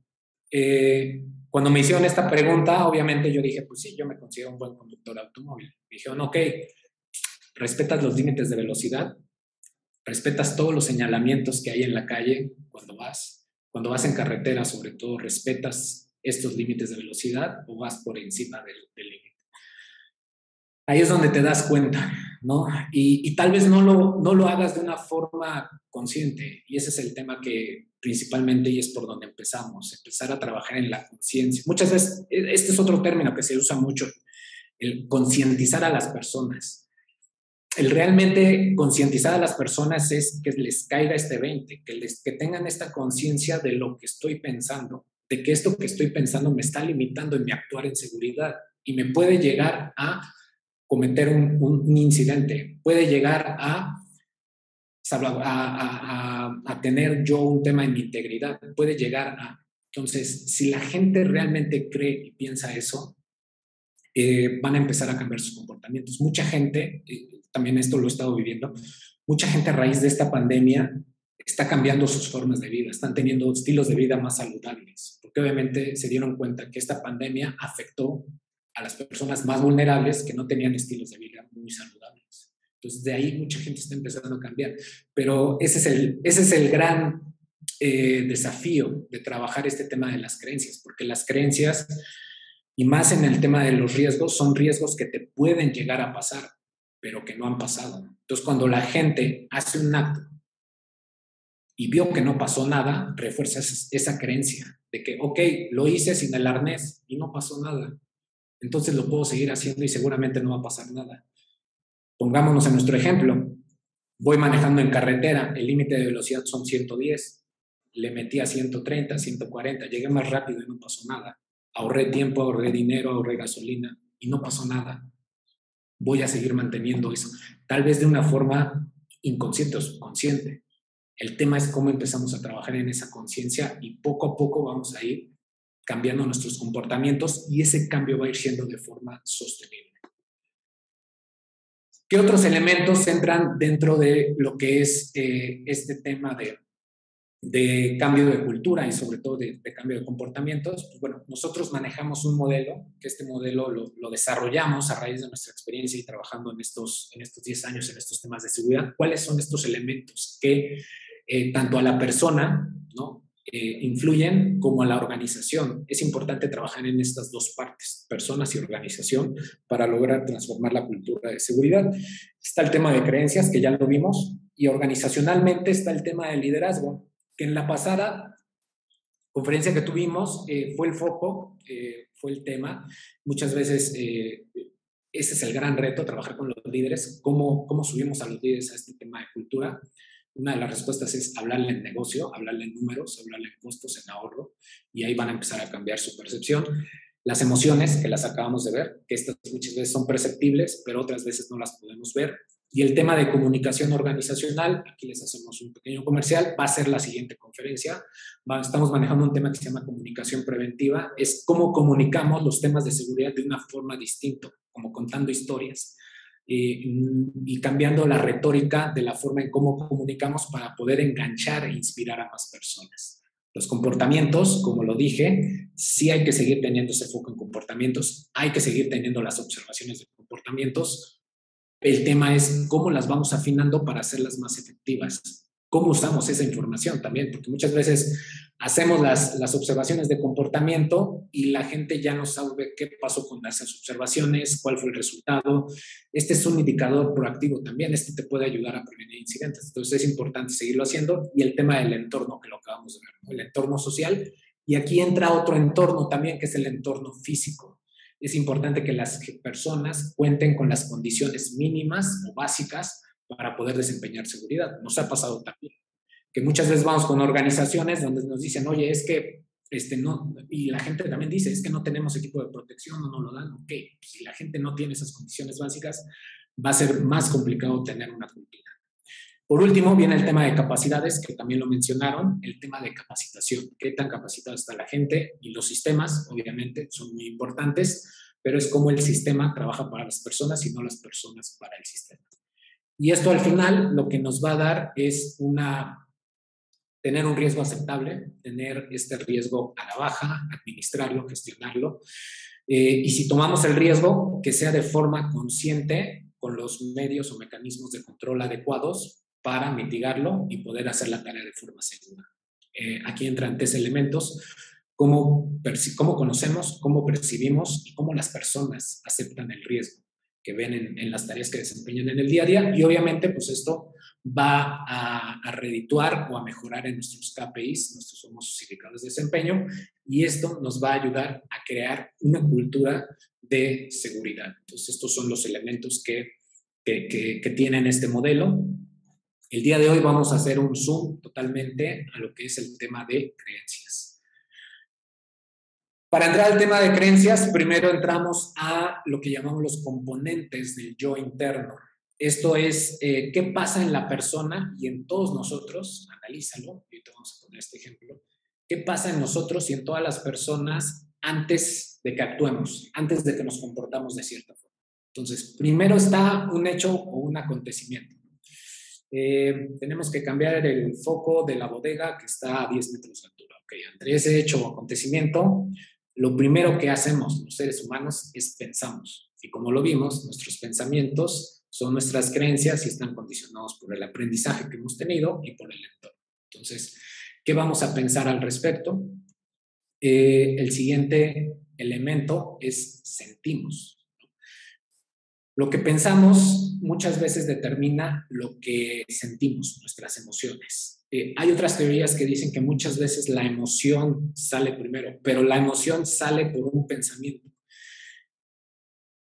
Cuando me hicieron esta pregunta, obviamente yo dije, pues sí, yo me considero un buen conductor de automóvil. Me dijeron, ok, respetas los límites de velocidad, respetas todos los señalamientos que hay en la calle cuando vas en carretera, sobre todo, respetas estos límites de velocidad o vas por encima del límite. Ahí es donde te das cuenta, ¿no? Y tal vez no lo hagas de una forma consciente, y ese es el tema que principalmente, y es por donde empezar a trabajar en la conciencia. Muchas veces, este es otro término que se usa mucho, el concientizar a las personas. El realmente concientizar a las personas es que les caiga este 20, que tengan esta conciencia de lo que estoy pensando, de que esto que estoy pensando me está limitando en mi actuar en seguridad y me puede llegar a cometer un incidente, puede llegar a tener yo un tema en mi integridad, puede llegar a... Entonces, si la gente realmente cree y piensa eso, van a empezar a cambiar sus comportamientos. Mucha gente, también esto lo he estado viviendo, mucha gente a raíz de esta pandemia está cambiando sus formas de vida, están teniendo estilos de vida más saludables, porque obviamente se dieron cuenta que esta pandemia afectó a las personas más vulnerables que no tenían estilos de vida muy saludables. Entonces, de ahí mucha gente está empezando a cambiar. Pero ese es el gran desafío de trabajar este tema de las creencias, porque las creencias, y más en el tema de los riesgos, son riesgos que te pueden llegar a pasar, pero que no han pasado. Entonces, cuando la gente hace un acto y vio que no pasó nada, refuerza esa creencia de que, ok, lo hice sin el arnés y no pasó nada. Entonces lo puedo seguir haciendo y seguramente no va a pasar nada. Pongámonos en nuestro ejemplo. Voy manejando en carretera, el límite de velocidad son 110, le metí a 130, 140, llegué más rápido y no pasó nada. ahorré tiempo, ahorré dinero, ahorré gasolina y no pasó nada. Voy a seguir manteniendo eso, tal vez de una forma inconsciente o subconsciente. El tema es cómo empezamos a trabajar en esa conciencia y poco a poco vamos a ir cambiando nuestros comportamientos y ese cambio va a ir siendo de forma sostenible. ¿Qué otros elementos entran dentro de lo que es este tema de cambio de cultura y sobre todo de cambio de comportamientos? Pues bueno, nosotros manejamos un modelo, que este modelo lo desarrollamos a raíz de nuestra experiencia y trabajando en estos 10 años en estos temas de seguridad. ¿Cuáles son estos elementos que tanto a la persona, ¿no? Influyen como a la organización? Es importante trabajar en estas dos partes, personas y organización, para lograr transformar la cultura de seguridad. Está el tema de creencias, que ya lo vimos, y organizacionalmente está el tema del liderazgo, que en la pasada conferencia que tuvimos fue el foco, fue el tema. Muchas veces ese es el gran reto, trabajar con los líderes. ¿Cómo subimos a los líderes a este tema de cultura? Una de las respuestas es hablarle en negocio, hablarle en números, hablarle en costos, en ahorro, y ahí van a empezar a cambiar su percepción. Las emociones, que las acabamos de ver, que estas muchas veces son perceptibles, pero otras veces no las podemos ver. Y el tema de comunicación organizacional, aquí les hacemos un pequeño comercial, va a ser la siguiente conferencia. Estamos manejando un tema que se llama comunicación preventiva, es cómo comunicamos los temas de seguridad de una forma distinta, como contando historias. Y cambiando la retórica de la forma en cómo comunicamos para poder enganchar e inspirar a más personas. Los comportamientos, como lo dije, sí hay que seguir teniendo ese foco en comportamientos, hay que seguir teniendo las observaciones de comportamientos. El tema es cómo las vamos afinando para hacerlas más efectivas. ¿Cómo usamos esa información también? Porque muchas veces hacemos las observaciones de comportamiento y la gente ya no sabe qué pasó con esas observaciones, cuál fue el resultado. Este es un indicador proactivo también, este te puede ayudar a prevenir incidentes. Entonces es importante seguirlo haciendo. Y el tema del entorno, que lo acabamos de ver, ¿no? El entorno social. Y aquí entra otro entorno también, que es el entorno físico. Es importante que las personas cuenten con las condiciones mínimas o básicas para poder desempeñar seguridad. Nos ha pasado también que muchas veces vamos con organizaciones donde nos dicen, oye, es que no, y la gente también dice, es que no tenemos equipo de protección o no lo dan. Ok, si la gente no tiene esas condiciones básicas, va a ser más complicado tener una cultura. Por último, viene el tema de capacidades, que también lo mencionaron, el tema de capacitación. ¿Qué tan capacitada está la gente? Y los sistemas, obviamente, son muy importantes, pero es como el sistema trabaja para las personas y no las personas para el sistema. Y esto al final lo que nos va a dar es tener un riesgo aceptable, tener este riesgo a la baja, administrarlo, gestionarlo. Y si tomamos el riesgo, que sea de forma consciente, con los medios o mecanismos de control adecuados para mitigarlo y poder hacer la tarea de forma segura. Aquí entran tres elementos: cómo conocemos, cómo percibimos y cómo las personas aceptan el riesgo que ven en las tareas que desempeñan en el día a día. Y obviamente, pues esto va a redituar o a mejorar en nuestros KPIs, nuestros famosos indicadores de desempeño, y esto nos va a ayudar a crear una cultura de seguridad. Entonces, estos son los elementos que tienen este modelo. El día de hoy vamos a hacer un zoom totalmente a lo que es el tema de creencias. Para entrar al tema de creencias, primero entramos a lo que llamamos los componentes del yo interno. Esto es qué pasa en la persona y en todos nosotros, analízalo, y te vamos a poner este ejemplo, qué pasa en nosotros y en todas las personas antes de que actuemos, antes de que nos comportamos de cierta forma. Entonces, primero está un hecho o un acontecimiento. Tenemos que cambiar el foco de la bodega que está a 10 metros de altura. Okay, entre ese hecho o acontecimiento, lo primero que hacemos los seres humanos es pensamos. Y como lo vimos, nuestros pensamientos son nuestras creencias y están condicionados por el aprendizaje que hemos tenido y por el entorno. Entonces, ¿qué vamos a pensar al respecto? El siguiente elemento es sentimos. Lo que pensamos muchas veces determina lo que sentimos, nuestras emociones. Hay otras teorías que dicen que muchas veces la emoción sale primero, pero la emoción sale por un pensamiento.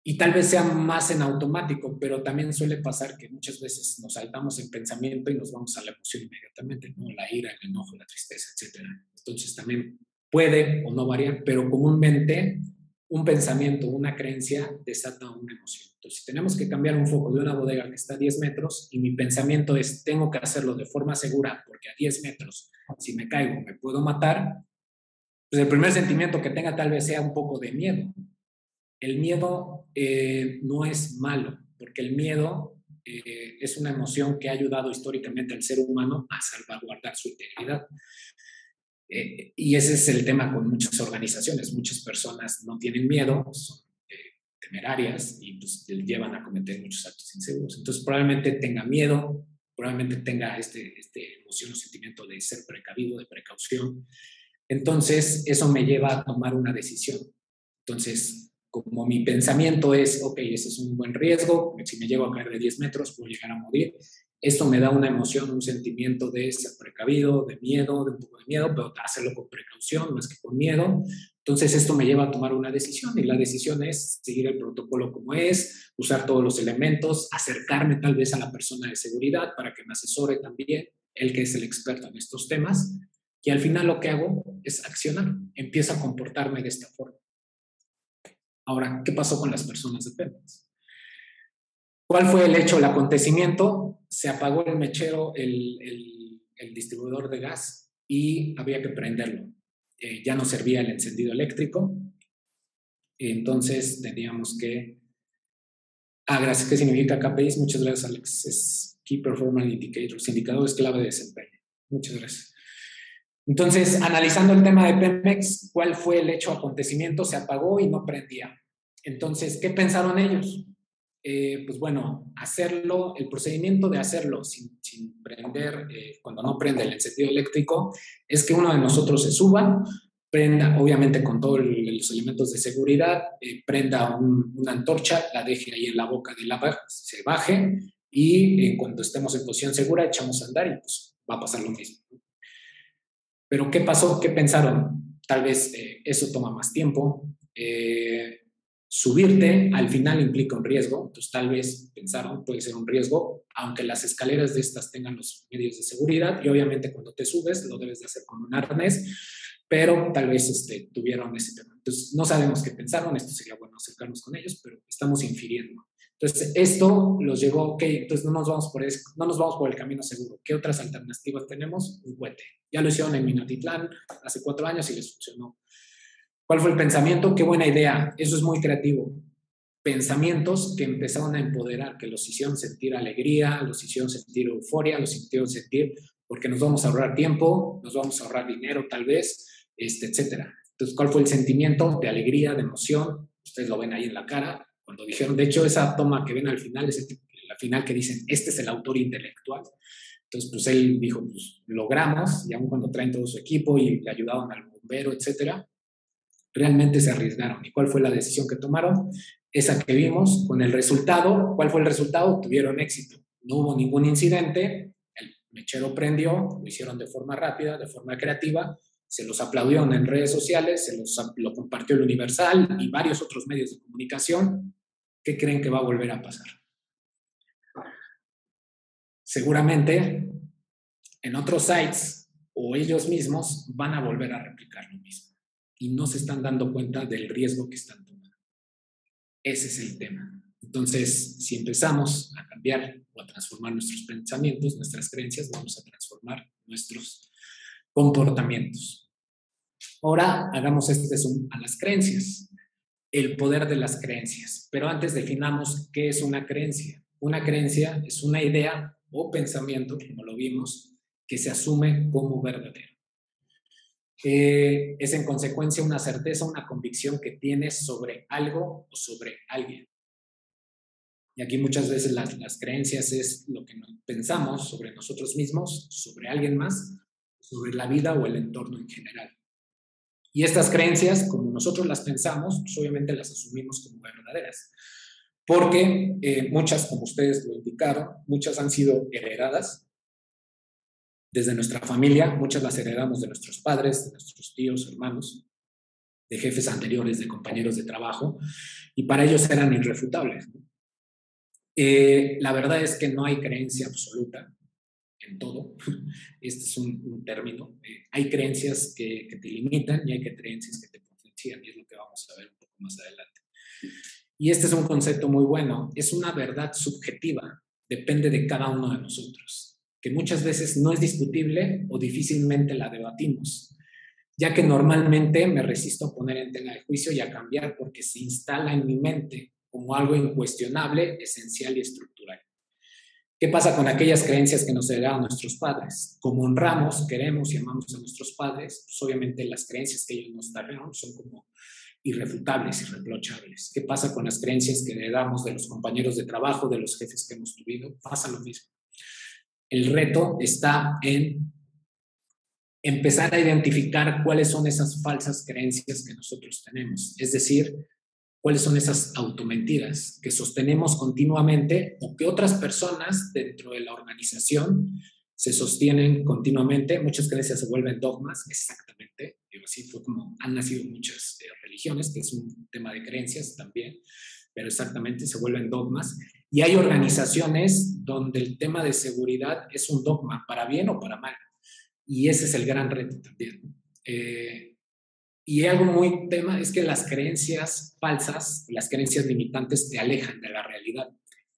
Y tal vez sea más en automático, pero también suele pasar que muchas veces nos saltamos en pensamiento y nos vamos a la emoción inmediatamente, ¿no? La ira, el enojo, la tristeza, etc. Entonces también puede o no variar, pero comúnmente un pensamiento, una creencia desata una emoción. Entonces, si tenemos que cambiar un foco de una bodega que está a 10 metros y mi pensamiento es, tengo que hacerlo de forma segura porque a 10 metros, si me caigo, me puedo matar, pues el primer sentimiento que tenga tal vez sea un poco de miedo. El miedo no es malo, porque el miedo es una emoción que ha ayudado históricamente al ser humano a salvaguardar su integridad. Y ese es el tema con muchas organizaciones. Muchas personas no tienen miedo, son temerarias y pues llevan a cometer muchos actos inseguros. Entonces probablemente tenga miedo, probablemente tenga este emoción o sentimiento de ser precavido, de precaución. Entonces eso me lleva a tomar una decisión. Entonces, como mi pensamiento es, ok, ese es un buen riesgo, si me llego a caer de 10 metros puedo llegar a morir, esto me da una emoción, un sentimiento de ser precavido, de miedo, de un poco de miedo, pero hacerlo con precaución más que con miedo. Entonces esto me lleva a tomar una decisión y la decisión es seguir el protocolo como es, usar todos los elementos, acercarme tal vez a la persona de seguridad para que me asesore también, él que es el experto en estos temas, y al final lo que hago es accionar, empiezo a comportarme de esta forma. Ahora, ¿qué pasó con las personas de Pemex? ¿Cuál fue el hecho, el acontecimiento? Se apagó el mechero, el distribuidor de gas y había que prenderlo. Ya no servía el encendido eléctrico. Entonces teníamos que... gracias. ¿Qué significa KPIs? Muchas gracias, Alex. Es Key Performance Indicators, indicadores clave de desempeño. Muchas gracias. Entonces, analizando el tema de Pemex, ¿cuál fue el hecho, acontecimiento? Se apagó y no prendía. Entonces, ¿qué pensaron ellos? Pues bueno, hacerlo, el procedimiento de hacerlo sin prender, cuando no prende el encendido eléctrico, es que uno de nosotros se suba, prenda, obviamente con todos los elementos de seguridad, prenda una antorcha, la deje ahí en la boca de la se baje y en cuanto estemos en posición segura echamos a andar y pues va a pasar lo mismo. Pero ¿qué pasó? ¿Qué pensaron? Tal vez eso toma más tiempo. Subirte al final implica un riesgo, entonces tal vez pensaron puede ser un riesgo, aunque las escaleras de estas tengan los medios de seguridad y obviamente cuando te subes lo debes de hacer con un arnés, pero tal vez tuvieron ese tema. Entonces no sabemos qué pensaron, esto sería bueno acercarnos con ellos, pero estamos infiriendo. Entonces esto los llevó, ok, entonces no nos vamos por el camino seguro. ¿Qué otras alternativas tenemos? Un cohete. Ya lo hicieron en Minatitlán hace 4 años y les funcionó. ¿Cuál fue el pensamiento? Qué buena idea. Eso es muy creativo. Pensamientos que empezaron a empoderar, que los hicieron sentir alegría, los hicieron sentir euforia, los hicieron sentir porque nos vamos a ahorrar tiempo, nos vamos a ahorrar dinero tal vez, etcétera. Entonces, ¿cuál fue el sentimiento? De alegría, de emoción. Ustedes lo ven ahí en la cara. Cuando dijeron, de hecho, esa toma que ven al final es la final que dicen, este es el autor intelectual. Entonces, pues él dijo, pues logramos, y aun cuando traen todo su equipo y le ayudaron al bombero, etcétera, realmente se arriesgaron. ¿Y cuál fue la decisión que tomaron? Esa que vimos, con el resultado. ¿Cuál fue el resultado? Tuvieron éxito. No hubo ningún incidente, el mechero prendió, lo hicieron de forma rápida, de forma creativa, se los aplaudieron en redes sociales, lo compartió el Universal y varios otros medios de comunicación. ¿Qué creen que va a volver a pasar? Seguramente en otros sites o ellos mismos van a volver a replicar lo mismo y no se están dando cuenta del riesgo que están tomando. Ese es el tema. Entonces, si empezamos a cambiar o a transformar nuestros pensamientos, nuestras creencias, vamos a transformar nuestros comportamientos. Ahora hagamos este zoom a las creencias. El poder de las creencias. Pero antes definamos qué es una creencia. Una creencia es una idea o pensamiento, como lo vimos, que se asume como verdadero. Es en consecuencia una certeza, una convicción que tienes sobre algo o sobre alguien. Y aquí muchas veces las creencias es lo que pensamos sobre nosotros mismos, sobre alguien más, sobre la vida o el entorno en general. Y estas creencias, como nosotros las pensamos, pues obviamente las asumimos como verdaderas. Porque muchas, como ustedes lo indicaron, muchas han sido heredadas desde nuestra familia, muchas las heredamos de nuestros padres, de nuestros tíos, hermanos, de jefes anteriores, de compañeros de trabajo, y para ellos eran irrefutables, ¿no? La verdad es que no hay creencia absoluta en todo. Este es un término. Hay creencias que te limitan y hay creencias que te potencian, y es lo que vamos a ver un poco más adelante. Y este es un concepto muy bueno. Es una verdad subjetiva, depende de cada uno de nosotros, que muchas veces no es discutible o difícilmente la debatimos, ya que normalmente me resisto a poner en tela de juicio y a cambiar porque se instala en mi mente como algo incuestionable, esencial y estructural. ¿Qué pasa con aquellas creencias que nos heredaron nuestros padres? Como honramos, queremos y amamos a nuestros padres, pues obviamente las creencias que ellos nos trajeron son como irrefutables, irreprochables. ¿Qué pasa con las creencias que heredamos de los compañeros de trabajo, de los jefes que hemos tenido? Pasa lo mismo. El reto está en empezar a identificar cuáles son esas falsas creencias que nosotros tenemos. Es decir, cuáles son esas automentiras que sostenemos continuamente o que otras personas dentro de la organización se sostienen continuamente. Muchas creencias se vuelven dogmas, exactamente. Así fue como han nacido muchas religiones, que es un tema de creencias también, pero exactamente se vuelven dogmas. Y hay organizaciones donde el tema de seguridad es un dogma, para bien o para mal. Y ese es el gran reto también. Y algo muy tema es que las creencias falsas, las creencias limitantes te alejan de la realidad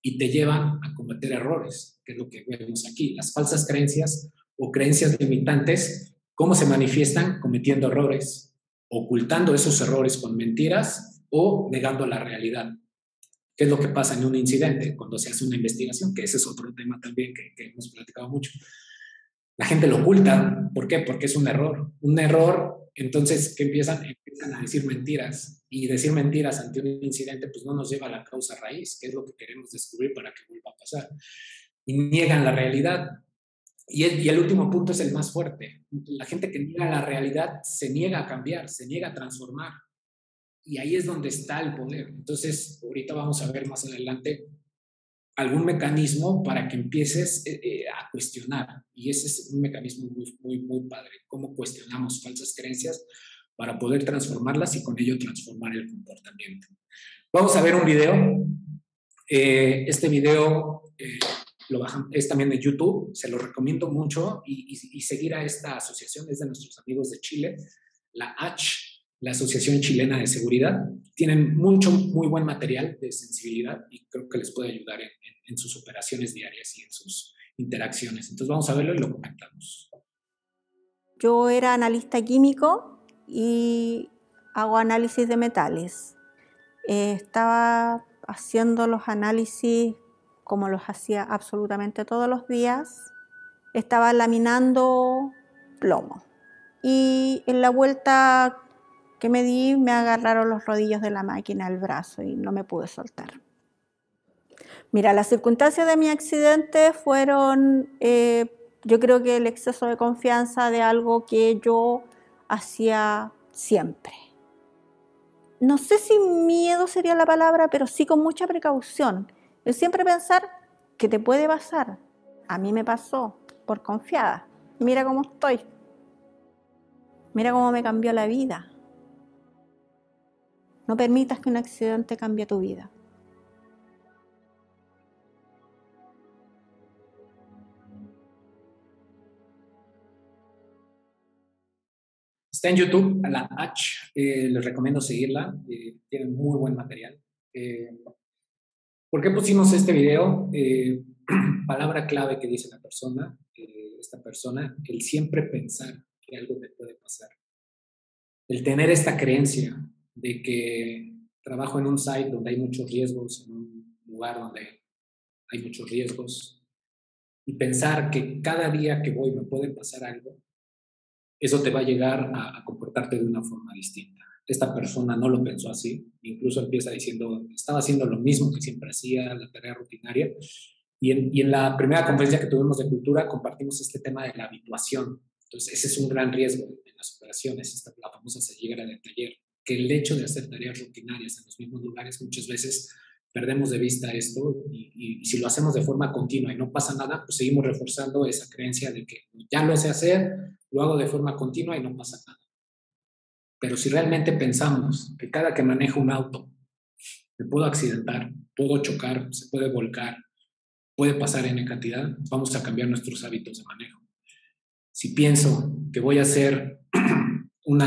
y te llevan a cometer errores, que es lo que vemos aquí. Las falsas creencias o creencias limitantes, ¿cómo se manifiestan? Cometiendo errores, ocultando esos errores con mentiras o negando la realidad. ¿Qué es lo que pasa en un incidente cuando se hace una investigación? Que ese es otro tema también que hemos platicado mucho. La gente lo oculta. ¿Por qué? Porque es un error. Un error, entonces, ¿qué empiezan? Empiezan a decir mentiras. Y decir mentiras ante un incidente, pues no nos lleva a la causa raíz, que es lo que queremos descubrir para que vuelva a pasar. Y niegan la realidad. Y el último punto es el más fuerte. La gente que niega la realidad se niega a cambiar, se niega a transformar. Y ahí es donde está el poder. Entonces, ahorita vamos a ver más adelante algún mecanismo para que empieces a cuestionar. Y ese es un mecanismo muy padre. Cómo cuestionamos falsas creencias para poder transformarlas y con ello transformar el comportamiento. Vamos a ver un video. Este video es también de YouTube. Se lo recomiendo mucho y seguir a esta asociación. Es de nuestros amigos de Chile, la la Asociación Chilena de Seguridad. Tienen muy buen material de sensibilidad y creo que les puede ayudar en sus operaciones diarias y en sus interacciones. Entonces vamos a verlo y lo comentamos. Yo era analista químico y hago análisis de metales. Estaba haciendo los análisis como los hacía absolutamente todos los días. Estaba laminando plomo y en la vuelta que me di me agarraron los rodillos de la máquina al brazo y no me pude soltar. Mira, las circunstancias de mi accidente fueron, yo creo que el exceso de confianza de algo que yo hacía siempre. No sé si miedo sería la palabra, pero sí con mucha precaución. El siempre pensar que te puede pasar. A mí me pasó por confiada. Mira cómo estoy. Mira cómo me cambió la vida. No permitas que un accidente cambie tu vida. Está en YouTube, la H. Les recomiendo seguirla. Tienen muy buen material. ¿Por qué pusimos este video? Palabra clave que dice la persona, esta persona, el siempre pensar que algo te puede pasar. El tener esta creencia de que trabajo en un site donde hay muchos riesgos, en un lugar donde hay muchos riesgos, y pensar que cada día que voy me puede pasar algo, eso te va a llegar a comportarte de una forma distinta. Esta persona no lo pensó así, incluso empieza diciendo, estaba haciendo lo mismo que siempre hacía, la tarea rutinaria, y en la primera conferencia que tuvimos de cultura compartimos este tema de la habituación. Entonces, ese es un gran riesgo en las operaciones, la famosa ceguera del taller, que el hecho de hacer tareas rutinarias en los mismos lugares muchas veces perdemos de vista esto y si lo hacemos de forma continua y no pasa nada, pues seguimos reforzando esa creencia de que ya lo sé hacer, lo hago de forma continua y no pasa nada. Pero si realmente pensamos que cada que manejo un auto me puedo accidentar, puedo chocar, se puede volcar, puede pasar en cantidad, vamos a cambiar nuestros hábitos de manejo. Si pienso que voy a hacer un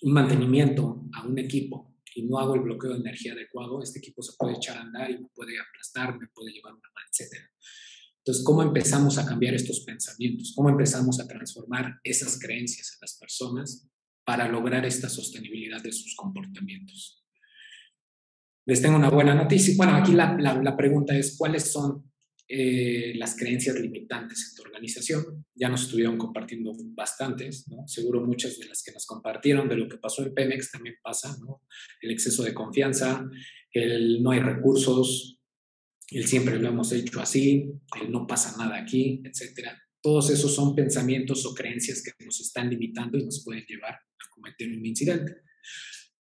mantenimiento a un equipo y no hago el bloqueo de energía adecuado, este equipo se puede echar a andar y me puede aplastar, me puede llevar una mano, etc. Entonces, ¿cómo empezamos a cambiar estos pensamientos? ¿Cómo empezamos a transformar esas creencias en las personas para lograr esta sostenibilidad de sus comportamientos? Les tengo una buena noticia. Bueno, aquí la pregunta es, ¿cuáles son las creencias limitantes en tu organización? Ya nos estuvieron compartiendo bastantes, ¿no? Seguro muchas de las que nos compartieron de lo que pasó en Pemex también pasa, ¿no? El exceso de confianza, el no hay recursos, el siempre lo hemos hecho así, el no pasa nada aquí, etcétera. Todos esos son pensamientos o creencias que nos están limitando y nos pueden llevar a cometer un incidente.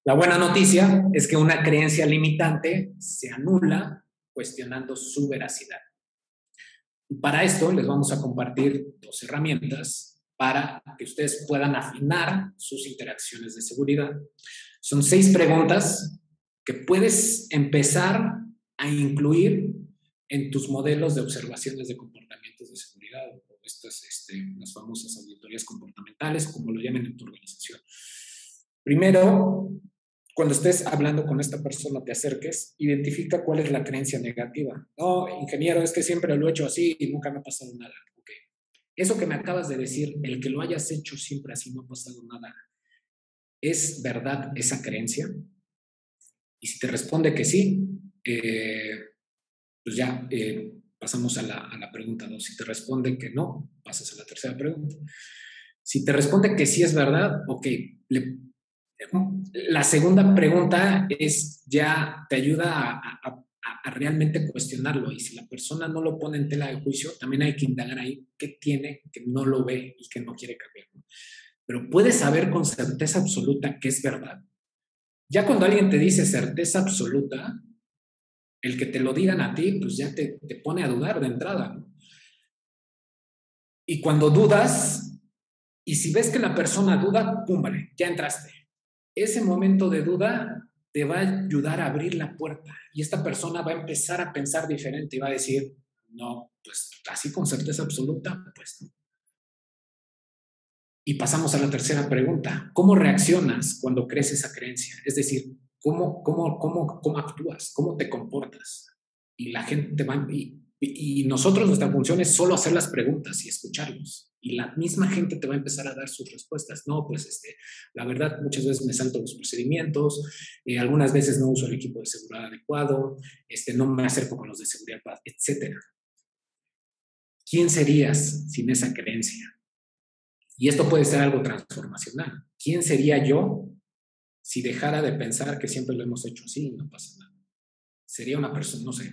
La buena noticia es que una creencia limitante se anula cuestionando su veracidad. Y para esto les vamos a compartir 2 herramientas para que ustedes puedan afinar sus interacciones de seguridad. Son 6 preguntas que puedes empezar a incluir en tus modelos de observaciones de comportamientos de seguridad, o estas, las famosas auditorías comportamentales, como lo llamen en tu organización. Primero, cuando estés hablando con esta persona, te acerques, identifica cuál es la creencia negativa. No, ingeniero, es que siempre lo he hecho así y nunca me ha pasado nada. Okay. Eso que me acabas de decir, el que lo hayas hecho siempre así, no ha pasado nada, ¿es verdad esa creencia? Y si te responde que sí, pues ya pasamos a la pregunta 2. Si te responde que no, pasas a la tercera pregunta. Si te responde que sí es verdad, ok, la segunda pregunta es ya te ayuda a realmente cuestionarlo, y si la persona no lo pone en tela de juicio, también hay que indagar ahí qué tiene que no lo ve y que no quiere cambiar. Pero puedes saber con certeza absoluta que es verdad. Ya cuando alguien te dice certeza absoluta, el que te lo digan a ti, pues ya te pone a dudar de entrada, ¿no? Y cuando dudas, y si ves que la persona duda, pum, vale, ya entraste. Ese momento de duda te va a ayudar a abrir la puerta y esta persona va a empezar a pensar diferente y va a decir, no, pues así con certeza absoluta, pues no. Y pasamos a la tercera pregunta. ¿Cómo reaccionas cuando crees esa creencia? Es decir, ¿cómo actúas? ¿Cómo te comportas? Y la gente va... Y nosotros, nuestra función es solo hacer las preguntas y escucharlos. Y la misma gente te va a empezar a dar sus respuestas. No, pues la verdad, muchas veces me salto los procedimientos, algunas veces no uso el equipo de seguridad adecuado, no me acerco con los de seguridad, etc. ¿Quién serías sin esa creencia? Y esto puede ser algo transformacional. ¿Quién sería yo si dejara de pensar que siempre lo hemos hecho así y no pasa nada? Sería una persona, no sé,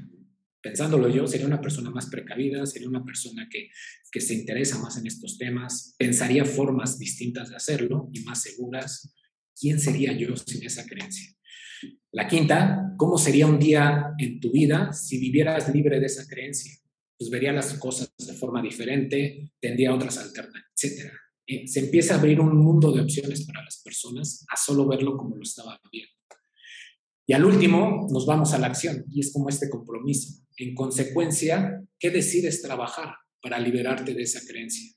pensándolo yo, sería una persona más precavida, sería una persona que se interesa más en estos temas, pensaría formas distintas de hacerlo y más seguras. ¿Quién sería yo sin esa creencia? La quinta, ¿cómo sería un día en tu vida si vivieras libre de esa creencia? Pues vería las cosas de forma diferente, tendría otras alternativas, etc. Se empieza a abrir un mundo de opciones para las personas a solo verlo como lo estaba viendo. Y al último, nos vamos a la acción, y es como este compromiso. En consecuencia, ¿qué decides trabajar para liberarte de esa creencia?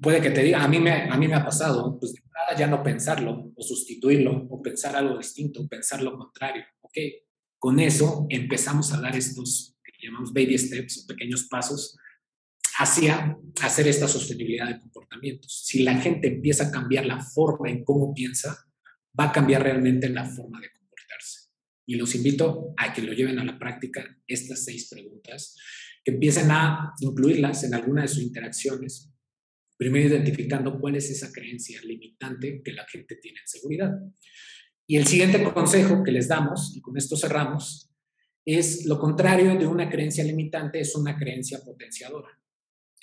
Puede que te diga, a mí me ha pasado, pues de nada ya no pensarlo, o sustituirlo, o pensar algo distinto, o pensar lo contrario. Ok, con eso empezamos a dar estos que llamamos baby steps, o pequeños pasos, hacia hacer esta sostenibilidad de comportamientos. Si la gente empieza a cambiar la forma en cómo piensa, va a cambiar realmente la forma de comportarse. Y los invito a que lo lleven a la práctica estas 6 preguntas, que empiecen a incluirlas en alguna de sus interacciones, primero identificando cuál es esa creencia limitante que la gente tiene en seguridad. Y el siguiente consejo que les damos, y con esto cerramos, es lo contrario de una creencia limitante, es una creencia potenciadora.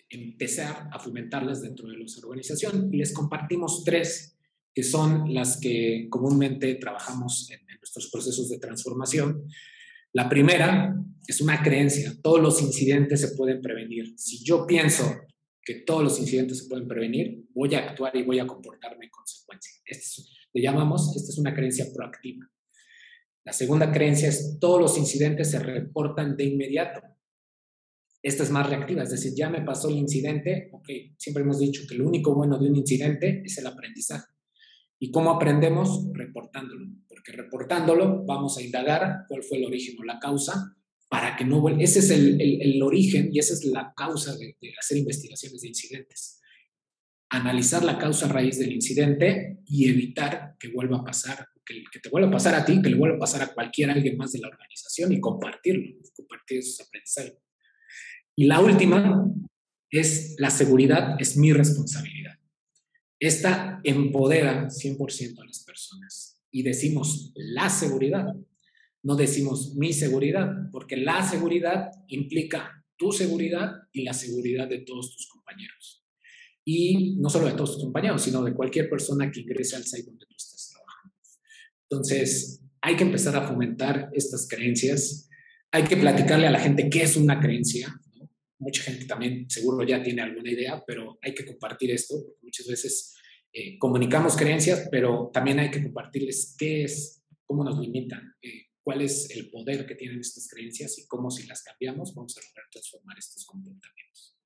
Empezar a fomentarlas dentro de nuestra organización. Y les compartimos 3 que son las que comúnmente trabajamos en nuestros procesos de transformación. La primera es una creencia: todos los incidentes se pueden prevenir. Si yo pienso que todos los incidentes se pueden prevenir, voy a actuar y voy a comportarme en consecuencia. Le llamamos, esta es una creencia proactiva. La segunda creencia es: todos los incidentes se reportan de inmediato. Esta es más reactiva, es decir, ya me pasó el incidente, ok, siempre hemos dicho que lo único bueno de un incidente es el aprendizaje. ¿Y cómo aprendemos? Reportándolo, porque reportándolo vamos a indagar cuál fue el origen o la causa para que no vuelva. Ese es el origen y esa es la causa de hacer investigaciones de incidentes. Analizar la causa raíz del incidente y evitar que vuelva a pasar, que te vuelva a pasar a ti, que le vuelva a pasar a alguien más de la organización y compartir esos aprendizajes. Y la última es la seguridad, es mi responsabilidad. Esta empodera 100% a las personas. Y decimos la seguridad, no decimos mi seguridad, porque la seguridad implica tu seguridad y la seguridad de todos tus compañeros. Y no solo de todos tus compañeros, sino de cualquier persona que ingrese al site donde tú estás trabajando. Entonces, hay que empezar a fomentar estas creencias. Hay que platicarle a la gente qué es una creencia, ¿no? Mucha gente también seguro ya tiene alguna idea, pero hay que compartir esto, porque muchas veces comunicamos creencias, pero también hay que compartirles qué es, cómo nos limitan, cuál es el poder que tienen estas creencias y cómo si las cambiamos vamos a lograr transformar estos comportamientos.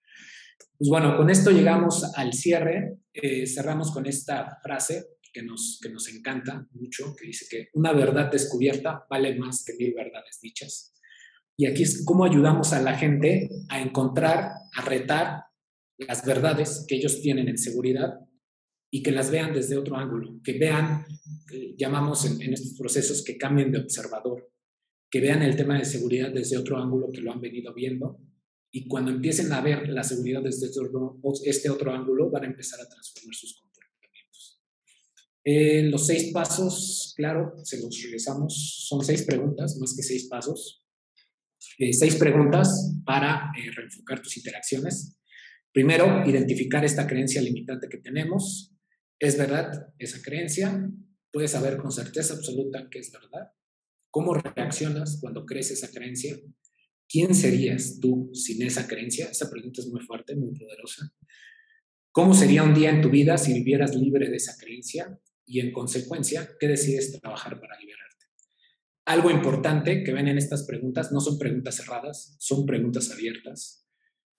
Pues bueno, con esto llegamos al cierre. Cerramos con esta frase que nos encanta mucho, que dice que una verdad descubierta vale más que 1000 verdades dichas. Y aquí es cómo ayudamos a la gente a encontrar, a retar las verdades que ellos tienen en seguridad y que las vean desde otro ángulo, que vean, llamamos en estos procesos que cambien de observador, que vean el tema de seguridad desde otro ángulo que lo han venido viendo, y cuando empiecen a ver la seguridad desde este otro ángulo van a empezar a transformar sus comportamientos. Los 6 pasos, claro, se los regresamos, son 6 preguntas, más que 6 pasos. 6 preguntas para reenfocar tus interacciones. Primero, identificar esta creencia limitante que tenemos. ¿Es verdad esa creencia? ¿Puedes saber con certeza absoluta que es verdad? ¿Cómo reaccionas cuando crees esa creencia? ¿Quién serías tú sin esa creencia? Esa pregunta es muy fuerte, muy poderosa. ¿Cómo sería un día en tu vida si vivieras libre de esa creencia? Y en consecuencia, ¿qué decides trabajar para liberarte? Algo importante que ven en estas preguntas, no son preguntas cerradas, son preguntas abiertas.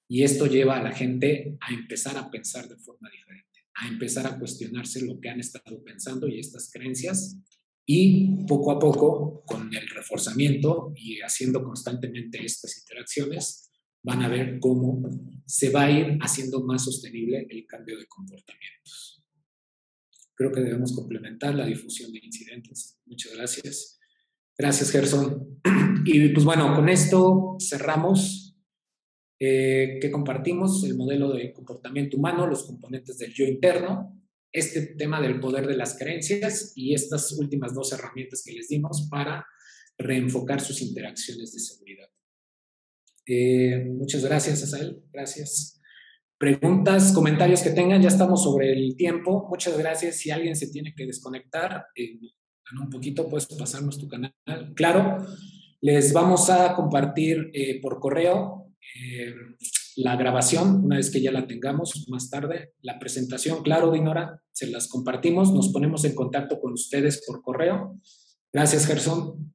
Y esto lleva a la gente a empezar a pensar de forma diferente, a empezar a cuestionarse lo que han estado pensando y estas creencias. Y poco a poco, con el reforzamiento y haciendo constantemente estas interacciones, van a ver cómo se va a ir haciendo más sostenible el cambio de comportamientos. Creo que debemos complementar la difusión de incidentes. Muchas gracias. Gracias, Gerson. Y pues bueno, con esto cerramos. Que compartimos el modelo de comportamiento humano, los componentes del yo interno, este tema del poder de las creencias y estas últimas 2 herramientas que les dimos para reenfocar sus interacciones de seguridad. Muchas gracias, Asael. Gracias. Preguntas, comentarios que tengan, ya estamos sobre el tiempo. Muchas gracias. Si alguien se tiene que desconectar, en un poquito puedes pasarnos tu canal. Claro, les vamos a compartir por correo la grabación, una vez que ya la tengamos más tarde, la presentación, claro, Dinora, se las compartimos, nos ponemos en contacto con ustedes por correo. Gracias, Gerson.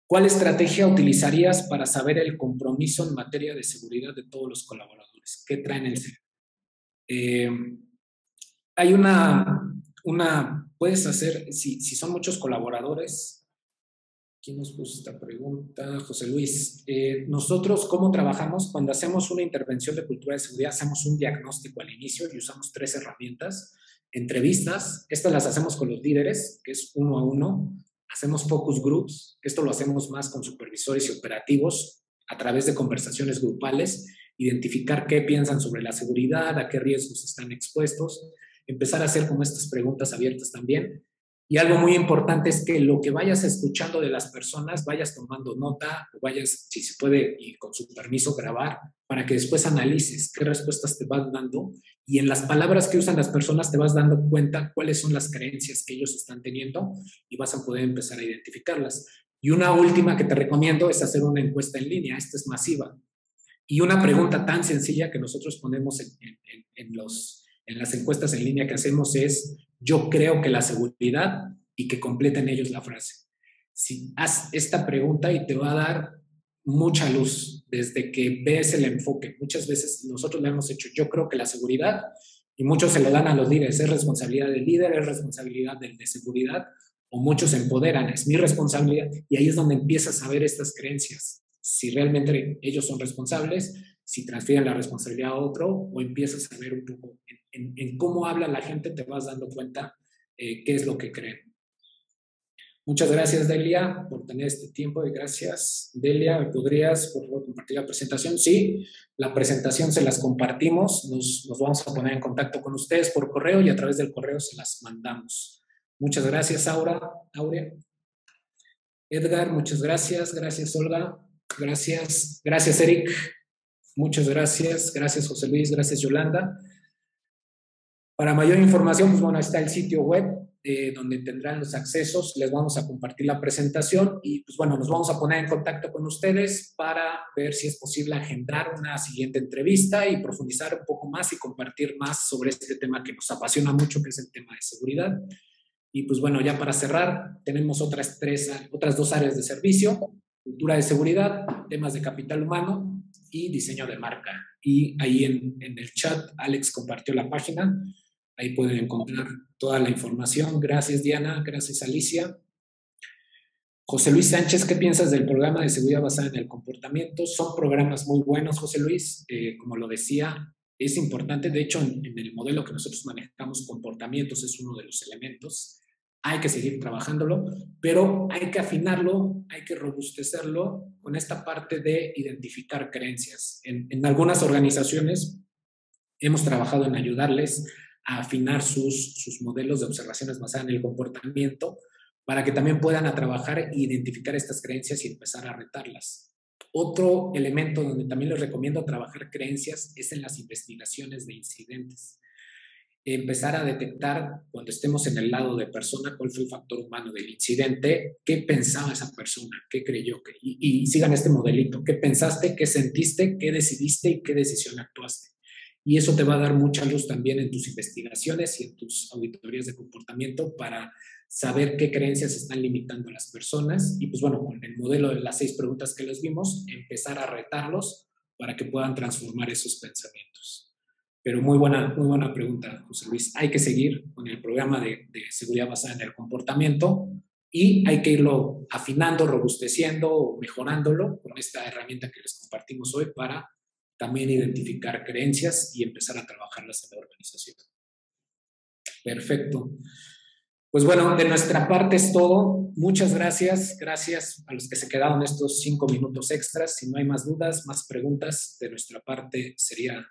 ¿Cuál estrategia utilizarías para saber el compromiso en materia de seguridad de todos los colaboradores? ¿Qué traen el cerebro? Hay puedes hacer, si son muchos colaboradores. ¿Quién nos puso esta pregunta? José Luis. Nosotros, ¿cómo trabajamos? Cuando hacemos una intervención de cultura de seguridad, hacemos un diagnóstico al inicio y usamos 3 herramientas. Entrevistas, estas las hacemos con los líderes, que es 1 a 1. Hacemos focus groups, esto lo hacemos más con supervisores y operativos a través de conversaciones grupales, identificar qué piensan sobre la seguridad, a qué riesgos están expuestos, empezar a hacer como estas preguntas abiertas también. Y algo muy importante es que lo que vayas escuchando de las personas, vayas tomando nota, o vayas, si se puede, y con su permiso, grabar, para que después analices qué respuestas te vas dando. Y en las palabras que usan las personas te vas dando cuenta cuáles son las creencias que ellos están teniendo y vas a poder empezar a identificarlas. Y una última que te recomiendo es hacer una encuesta en línea. Esta es masiva. Y una pregunta tan sencilla que nosotros ponemos en las encuestas en línea que hacemos es: yo creo que la seguridad, y que completen ellos la frase. Si haz esta pregunta y te va a dar mucha luz desde que ves el enfoque. Muchas veces nosotros lo hemos hecho. Yo creo que la seguridad, y muchos se lo dan a los líderes, es responsabilidad del líder, es responsabilidad del de seguridad, o muchos se empoderan, es mi responsabilidad, y ahí es donde empiezas a ver estas creencias. Si realmente ellos son responsables, si transfieren la responsabilidad a otro, o empiezas a ver un poco en cómo habla la gente, te vas dando cuenta qué es lo que creen. Muchas gracias, Delia, por tener este tiempo, y gracias. Delia, ¿me podrías, por favor, compartir la presentación? Sí, la presentación se las compartimos, nos vamos a poner en contacto con ustedes por correo y a través del correo se las mandamos. Muchas gracias, Aurea. Edgar, muchas gracias. Gracias, Olga. Gracias. Gracias, Eric. Muchas gracias. Gracias, José Luis. Gracias, Yolanda. Para mayor información, pues bueno, está el sitio web donde tendrán los accesos. Les vamos a compartir la presentación y pues bueno, nos vamos a poner en contacto con ustedes para ver si es posible agendar una siguiente entrevista y profundizar un poco más y compartir más sobre este tema que nos apasiona mucho, que es el tema de seguridad. Y pues bueno, ya para cerrar, tenemos otras dos áreas de servicio: cultura de seguridad, temas de capital humano y diseño de marca. Y ahí en el chat Alex compartió la página. Ahí pueden encontrar toda la información. Gracias, Diana. Gracias, Alicia. José Luis Sánchez, ¿qué piensas del programa de seguridad basada en el comportamiento? Son programas muy buenos, José Luis. Como lo decía, es importante. De hecho, en el modelo que nosotros manejamos, comportamientos es uno de los elementos. Hay que seguir trabajándolo, pero hay que afinarlo, hay que robustecerlo con esta parte de identificar creencias. En algunas organizaciones hemos trabajado en ayudarles a afinar sus modelos de observaciones basadas en el comportamiento para que también puedan trabajar e identificar estas creencias y empezar a retarlas. Otro elemento donde también les recomiendo trabajar creencias es en las investigaciones de incidentes. Empezar a detectar, cuando estemos en el lado de persona, cuál fue el factor humano del incidente, qué pensaba esa persona, qué creyó, y sigan este modelito: qué pensaste, qué sentiste, qué decidiste y qué decisión actuaste. Y eso te va a dar mucha luz también en tus investigaciones y en tus auditorías de comportamiento para saber qué creencias están limitando a las personas. Y pues bueno, con el modelo de las 6 preguntas que les vimos, empezar a retarlos para que puedan transformar esos pensamientos. Pero muy buena pregunta, José Luis. Hay que seguir con el programa de seguridad basada en el comportamiento y hay que irlo afinando, robusteciendo o mejorándolo con esta herramienta que les compartimos hoy para también identificar creencias y empezar a trabajarlas en la organización. Perfecto. Pues bueno, de nuestra parte es todo. Muchas gracias. Gracias a los que se quedaron estos 5 minutos extras. Si no hay más dudas, más preguntas, de nuestra parte sería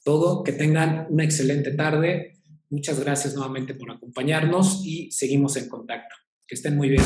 todo. Que tengan una excelente tarde. Muchas gracias nuevamente por acompañarnos y seguimos en contacto. Que estén muy bien.